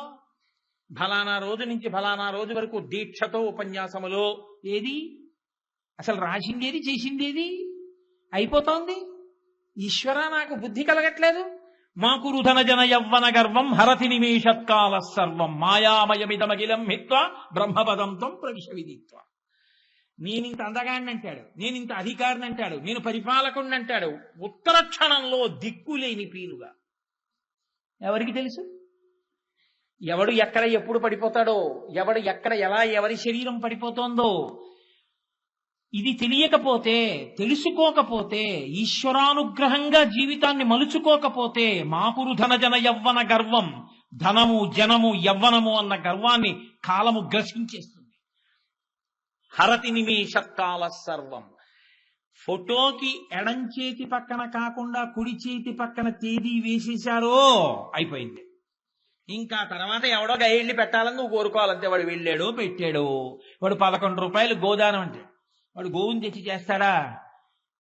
ఫలానా రోజు నుంచి ఫలానా రోజు వరకు దీక్షతో ఉపన్యాసములో ఏది అసలు రాసిందేది చేసిందేది అయిపోతోంది. ఈశ్వర నాకు బుద్ధి కలగట్లేదు. మాకురు ధన జన యవ్వన గర్వం హరతి నిమేషత్కాల సర్వం మాయామయమిదమగిలం హిత్వ బ్రహ్మపదం త్వం ప్రవిశ విదిత్వ. నేనింత అందగాడిని అంటాడు, నేనింత అధికారిని అంటాడు, నేను పరిపాలకుడిని అంటాడు. ఉత్తర క్షణంలో దిక్కులేని పీనుగా. ఎవరికి తెలుసు ఎవడు ఎక్కడ ఎప్పుడు పడిపోతాడో, ఎవడు ఎక్కడ ఎలా ఎవరి శరీరం పడిపోతోందో. ఇది తెలియకపోతే, తెలుసుకోకపోతే, ఈశ్వరానుగ్రహంగా జీవితాన్ని మలుచుకోకపోతే మాకురు ధన జన యవ్వన గర్వం, ధనము జనము యవ్వనము అన్న గర్వాన్ని కాలము గ్రసించేస్తుంది. హరతి నిమేషత్కాల సర్వం. ఫోటోకి ఎడం చేతి పక్కన కాకుండా కుడి చేతి పక్కన తేదీ వేసేశారో అయిపోయింది. ఇంకా తర్వాత ఎవడో గైళ్ళి పెట్టాలని నువ్వు కోరుకోవాలంతే. వాడు వెళ్ళాడో పెట్టాడో. వాడు 11 రూపాయలు గోదానం అంటే వాడు గోవుని తెచ్చి చేస్తాడా?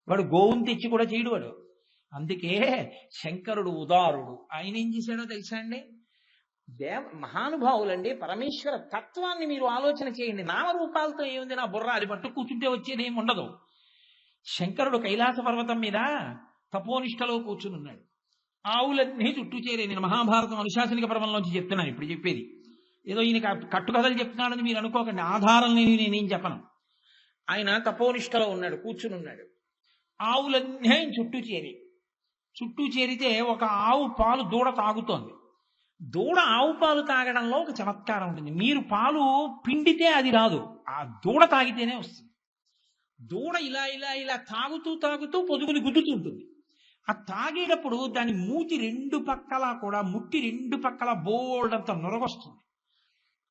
వాడు గోవుని తెచ్చి కూడా చేయడు వాడు. అందుకే శంకరుడు ఉదారుడు. ఆయన ఏం చేశాడో తెలుసా అండి? మహానుభావులండి. పరమేశ్వర తత్వాన్ని మీరు ఆలోచన చేయండి. నామరూపాలతో ఏముంది, నా బుర్ర అది పట్టు కూర్చుంటే వచ్చేది ఏమి ఉండదు. శంకరుడు కైలాస పర్వతం మీద తపోనిష్టలో కూర్చుని ఉన్నాడు. ఆవులన్నీ చుట్టూ చేరే. నేను మహాభారతం అనుశాసనిక పర్వంలోంచి చెప్తున్నాను ఇప్పుడు చెప్పేది. ఏదో ఈయన కట్టుకథలు చెప్తున్నాడని మీరు అనుకోకండి. ఆధారం లేని నేనేం చెప్పను. ఆయన తపోనిష్టలో ఉన్నాడు, కూర్చుని ఉన్నాడు. ఆవులన్నీ ఆయన చుట్టూ చేరితే ఒక ఆవు పాలు దూడ తాగుతోంది. దూడ ఆవు పాలు తాగడంలో ఒక చమత్కారం ఉంటుంది. మీరు పాలు పిండితే అది రాదు, ఆ దూడ తాగితేనే వస్తుంది. దూడ ఇలా ఇలా ఇలా తాగుతూ పొదుగుని గుద్దుతూ ఉంటుంది. ఆ తాగేటప్పుడు దాని మూతి 2 పక్కల కూడా ముట్టి 2 పక్కల బోల్డంత నొరగొస్తుంది.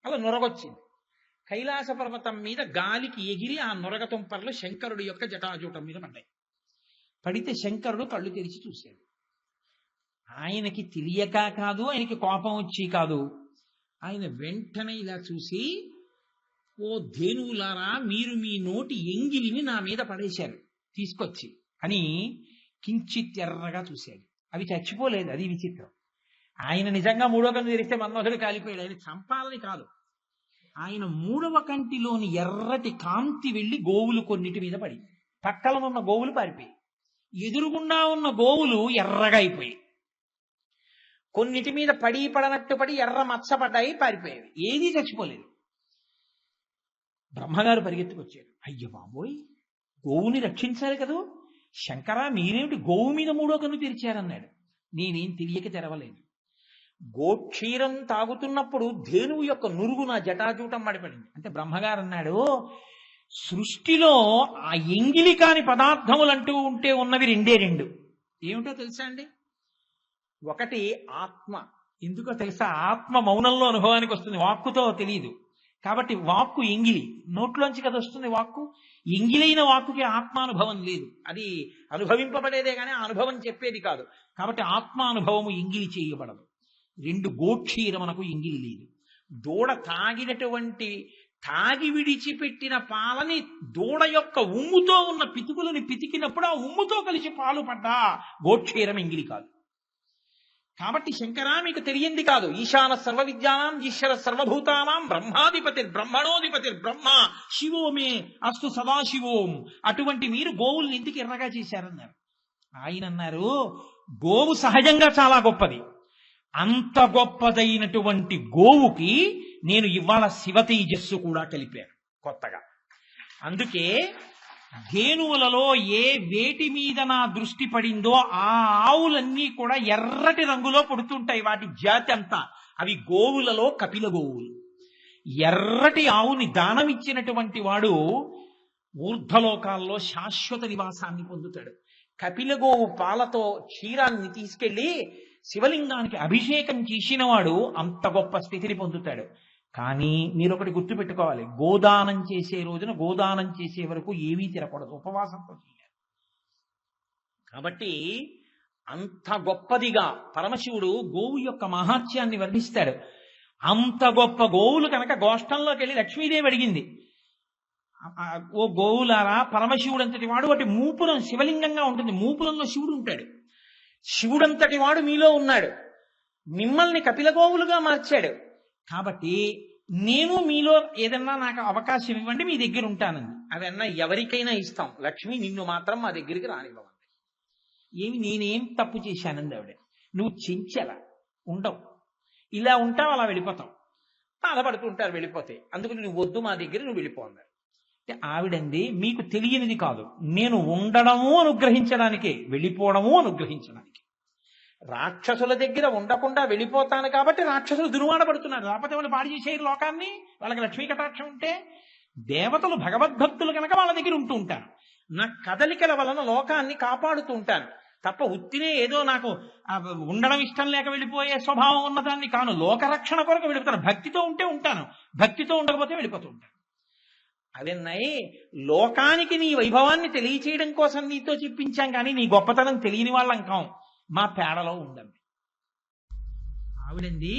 అలా నొరగొచ్చింది. కైలాస పర్వతం మీద గాలికి ఎగిరి ఆ నొరగ తుంపర్లు శంకరుడి యొక్క జటాజూటం మీద పడ్డాయి. పడితే శంకరుడు కళ్ళు తెరిచి చూశాడు. ఆయనకి తెలియక కాదు, ఆయనకి కోపం వచ్చి కాదు. ఆయన వెంటనే ఇలా చూసి, ఓ ధేనువులారా, మీరు మీ నోటి ఎంగిలిని నా మీద పడేశారు తీసుకొచ్చి అని కించిత్ ఎర్రగా చూశాడు. అవి చచ్చిపోలేదు, అది విచిత్రం. ఆయన నిజంగా 3వ కన్ను తెరిస్తే మన్మధుడు కాలిపోయాడు. ఆయన చంపాలని కాదు, ఆయన 3వ కంటిలోని ఎర్రటి కాంతి వెళ్లి గోవులు కొన్నిటి మీద పడి, పక్కన ఉన్న గోవులు పారిపోయి, ఎదురుగుండా ఉన్న గోవులు ఎర్రగా అయిపోయి, కొన్నిటి మీద పడనట్టు పడి ఎర్ర మచ్చపడ్డాయి, పారిపోయేవి. ఏదీ చచ్చిపోలేదు. బ్రహ్మగారు పరిగెత్తుకొచ్చారు. అయ్య బాబోయ్, గోవుని రక్షించాలి కదా శంకరా, మీరేమిటి గోవు మీద 3వ కన్ను తెరిచారన్నాడు. నేనేం తెలియక తెరవలేదు. గోక్షీరం తాగుతున్నప్పుడు ధేనువు యొక్క నురుగు నా జటాజూటం పడిపడింది. అంటే బ్రహ్మగారు అన్నాడు, సృష్టిలో ఆ ఎంగిలి కాని పదార్థములంటూ ఉంటే ఉన్నవి 2. ఏమిటో తెలుసా అండి? ఒకటి ఆత్మ. ఎందుకో తెలుసా? ఆత్మ మౌనంలో అనుభవానికి వస్తుంది, వాక్కుతో తెలియదు. కాబట్టి వాక్కు ఎంగిలి, నోట్లోంచి కదా వస్తుంది వాక్కు. ఎంగిలైన వాక్కుకి ఆత్మానుభవం లేదు, అది అనుభవింపబడేదే కానీ అనుభవం చెప్పేది కాదు. కాబట్టి ఆత్మానుభవము ఎంగిలి చేయబడదు. 2 గోక్షీరమునకు ఎంగిలి లేదు. దూడ తాగి విడిచిపెట్టిన పాలని దూడ యొక్క ఉమ్ముతో ఉన్న పితుకులని పితికినప్పుడు ఆ ఉమ్ముతో కలిసి పాలు పడ్డా గోక్షీరం ఎంగిలి కాదు. కాబట్టి శంకరా, మీకు తెలియంది కాదు, ఈశాన సర్వ విద్యానాం ఈశ్వర సర్వభూతానాం బ్రహ్మాధిపతి బ్రహ్మణోధిపతి బ్రహ్మ శివో మే అస్తు సదాశివోం. అటువంటి మీరు గోవుల్ని ఎందుకు ఎర్రగా చేశారన్నారు. ఆయన అన్నారు, గోవు సహజంగా చాలా గొప్పది. అంత గొప్పదైనటువంటి గోవుకి నేను ఇవాళ శివ తేజస్సు కూడా కలిపాను కొత్తగా. అందుకే ధేనువులలో ఏ వేటి మీద నా దృష్టి పడిందో ఆ ఆవులన్నీ కూడా ఎర్రటి రంగులో పుడుతుంటాయి. వాటి జాతి అంతా అవి గోవులలో కపిల గోవులు. ఎర్రటి ఆవుని దానమిచ్చినటువంటి వాడు ఊర్ధ్వలోకాల్లో శాశ్వత నివాసాన్ని పొందుతాడు. కపిల గోవు పాలతో క్షీరాన్ని తీసుకెళ్లి శివలింగానికి అభిషేకం చేసిన వాడు అంత గొప్ప స్థితిని పొందుతాడు. కానీ మీరు ఒకటి గుర్తుపెట్టుకోవాలి, గోదానం చేసే రోజున గోదానం చేసే వరకు ఏమీ తినకూడదు, ఉపవాసంతో చేయాలి. కాబట్టి అంత గొప్పదిగా పరమశివుడు గోవు యొక్క మహాత్యాన్ని వర్ణిస్తాడు. అంత గొప్ప గోవులు కనుక గోష్టంలోకి వెళ్ళి లక్ష్మీదేవి అడిగింది, ఓ గోవులారా, పరమశివుడంతటి వాడు వాటి మూపురం శివలింగంగా ఉంటుంది, మూపురంలో శివుడు ఉంటాడు. శివుడంతటి వాడు మీలో ఉన్నాడు, మిమ్మల్ని కపిల గోవులుగా మార్చాడు. కాబట్టి నేను మీలో ఏదన్నా నాకు అవకాశం ఇవ్వండి, మీ దగ్గర ఉంటానండి. అవన్నా ఎవరికైనా ఇస్తాం, లక్ష్మి నిన్ను మాత్రం మా దగ్గరికి రానివ్వమంది. ఏమి నేనేం తప్పు చేశానంది ఆవిడ. నువ్వు చెంచల ఉండవు, ఇలా ఉంటావు, అలా వెళ్ళిపోతావు, బాధపడుతుంటారు వెళ్ళిపోతే, అందుకు నువ్వు వద్దు మా దగ్గర, నువ్వు వెళ్ళిపో అన్నారు. అంటే ఆవిడంది మీకు తెలియనిది కాదు, నేను ఉండడము అనుగ్రహించడానికే, వెళ్ళిపోవడము అనుగ్రహించడానికి. రాక్షసుల దగ్గర ఉండకుండా వెళ్ళిపోతాను కాబట్టి రాక్షసులు దుర్వాడ పడుతున్నారు, లేకపోతే వాళ్ళు పాడు చేసేరు లోకాన్ని. వాళ్ళకి లక్ష్మీ కటాక్షం ఉంటే దేవతలు భగవద్భక్తులు కనుక వాళ్ళ దగ్గర ఉంటూ ఉంటారు. నా కదలికల వలన లోకాన్ని కాపాడుతూ ఉంటాను తప్ప ఉత్తినే ఏదో నాకు ఉండడం ఇష్టం లేక వెళ్ళిపోయే స్వభావం ఉన్నదాన్ని కాను. లోకరక్షణ కొరకు వెళ్ళిపోతాను, భక్తితో ఉంటే ఉంటాను, భక్తితో ఉండకపోతే వెళ్ళిపోతూ ఉంటాను. అవన్నీ లోకానికి నీ వైభవాన్ని తెలియచేయడం కోసం నీతో చెప్పించాం, కానీ నీ గొప్పతనం తెలియని వాళ్ళం కాం, మా పేడలో ఉండండి. ఆవిడంది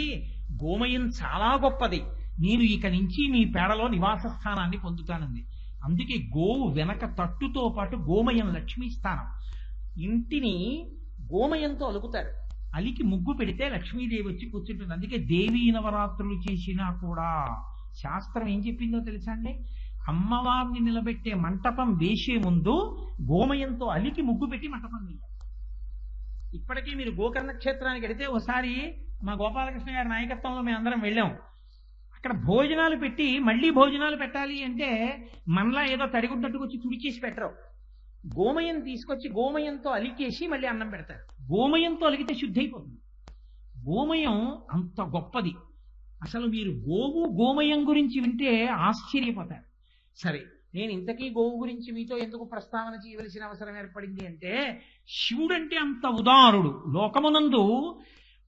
గోమయం చాలా గొప్పది, నేను ఇక నుంచి మీ పేడలో నివాస స్థానాన్ని పొందుతానంది. అందుకే గోవు వెనక తట్టుతో పాటు గోమయం లక్ష్మీ స్థానం. ఇంటిని గోమయంతో అలుకుతారు, అలికి ముగ్గు పెడితే లక్ష్మీదేవి వచ్చి కూర్చుంటుంది. అందుకే దేవీ నవరాత్రులు చేసినా కూడా శాస్త్రం ఏం చెప్పిందో తెలుసా అండి? అమ్మవారిని నిలబెట్టే మంటపం వేసే ముందు గోమయంతో అలికి ముగ్గు పెట్టి మంటపం వేయాలి. ఇప్పటికీ మీరు గోకర్ణ క్షేత్రానికి వెడితే, ఒకసారి మా గోపాలకృష్ణ గారి నాయకత్వంలో మేము అందరం వెళ్ళాం. అక్కడ భోజనాలు పెట్టి మళ్ళీ భోజనాలు పెట్టాలి అంటే మనలా ఏదో తడిగుడ్డట్టుకు వచ్చి తుడిచేసి పెట్టరు, గోమయం తీసుకొచ్చి గోమయంతో అలికేసి మళ్ళీ అన్నం పెడతారు. గోమయంతో అలిగితే శుద్ధి అయిపోతుంది. గోమయం అంత గొప్పది. అసలు మీరు గోవు గోమయం గురించి వింటే ఆశ్చర్యపోతారు. సరే, నేను ఇంతకీ గోవు గురించి మీతో ఎందుకు ప్రస్తావన చేయవలసిన అవసరం ఏర్పడింది అంటే, శివుడంటే అంత ఉదారుడు, లోకమునందు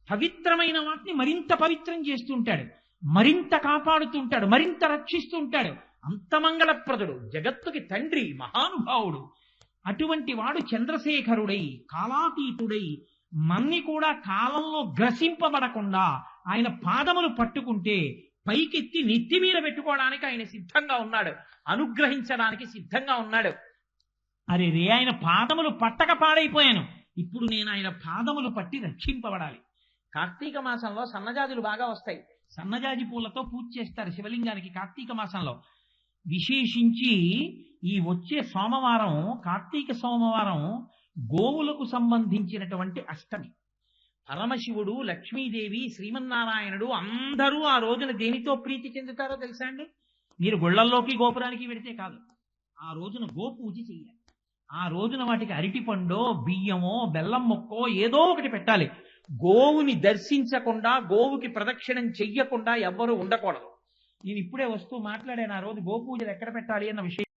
పవిత్రమైన వాటిని మరింత పవిత్రం చేస్తుంటాడు, మరింత కాపాడుతుంటాడు, మరింత రక్షిస్తుంటాడు. అంత మంగళప్రదుడు, జగత్తుకి తండ్రి, మహానుభావుడు. అటువంటి వాడు చంద్రశేఖరుడై కాలాతీతుడై మన్ని కూడా కాలంలో గ్రసింపబడకుండా ఆయన పాదములు పట్టుకుంటే పైకెత్తి నెత్తి మీద పెట్టుకోవడానికి ఆయన సిద్ధంగా ఉన్నాడు, అనుగ్రహించడానికి సిద్ధంగా ఉన్నాడు. అరే రే, ఆయన పాదములు పట్టక పాడైపోయాను, ఇప్పుడు నేను ఆయన పాదములు పట్టి రక్షింపబడాలి. కార్తీక మాసంలో సన్నజాజులు బాగా వస్తాయి, సన్నజాజి పూలతో పూజ చేస్తారు శివలింగానికి కార్తీక మాసంలో. విశేషించి ఈ వచ్చే సోమవారం, కార్తీక సోమవారం గోవులకు సంబంధించినటువంటి అష్టమి. పరమశివుడు, లక్ష్మీదేవి, శ్రీమన్నారాయణుడు అందరూ ఆ రోజున దేనితో ప్రీతి చెందుతారో తెలుసా అండి? మీరు గుళ్ళల్లోకి గోపురానికి వెడితే కాదు, ఆ రోజున గోపూజ చెయ్యాలి. ఆ రోజున వాటికి అరటిపండో బియ్యమో బెల్లం మొక్కో ఏదో ఒకటి పెట్టాలి. గోవుని దర్శించకుండా, గోవుకి ప్రదక్షిణం చెయ్యకుండా ఎవ్వరూ ఉండకూడదు. నేను ఇప్పుడే వస్తూ మాట్లాడాను, ఆ రోజు గోపూజలు ఎక్కడ పెట్టాలి అన్న విషయం.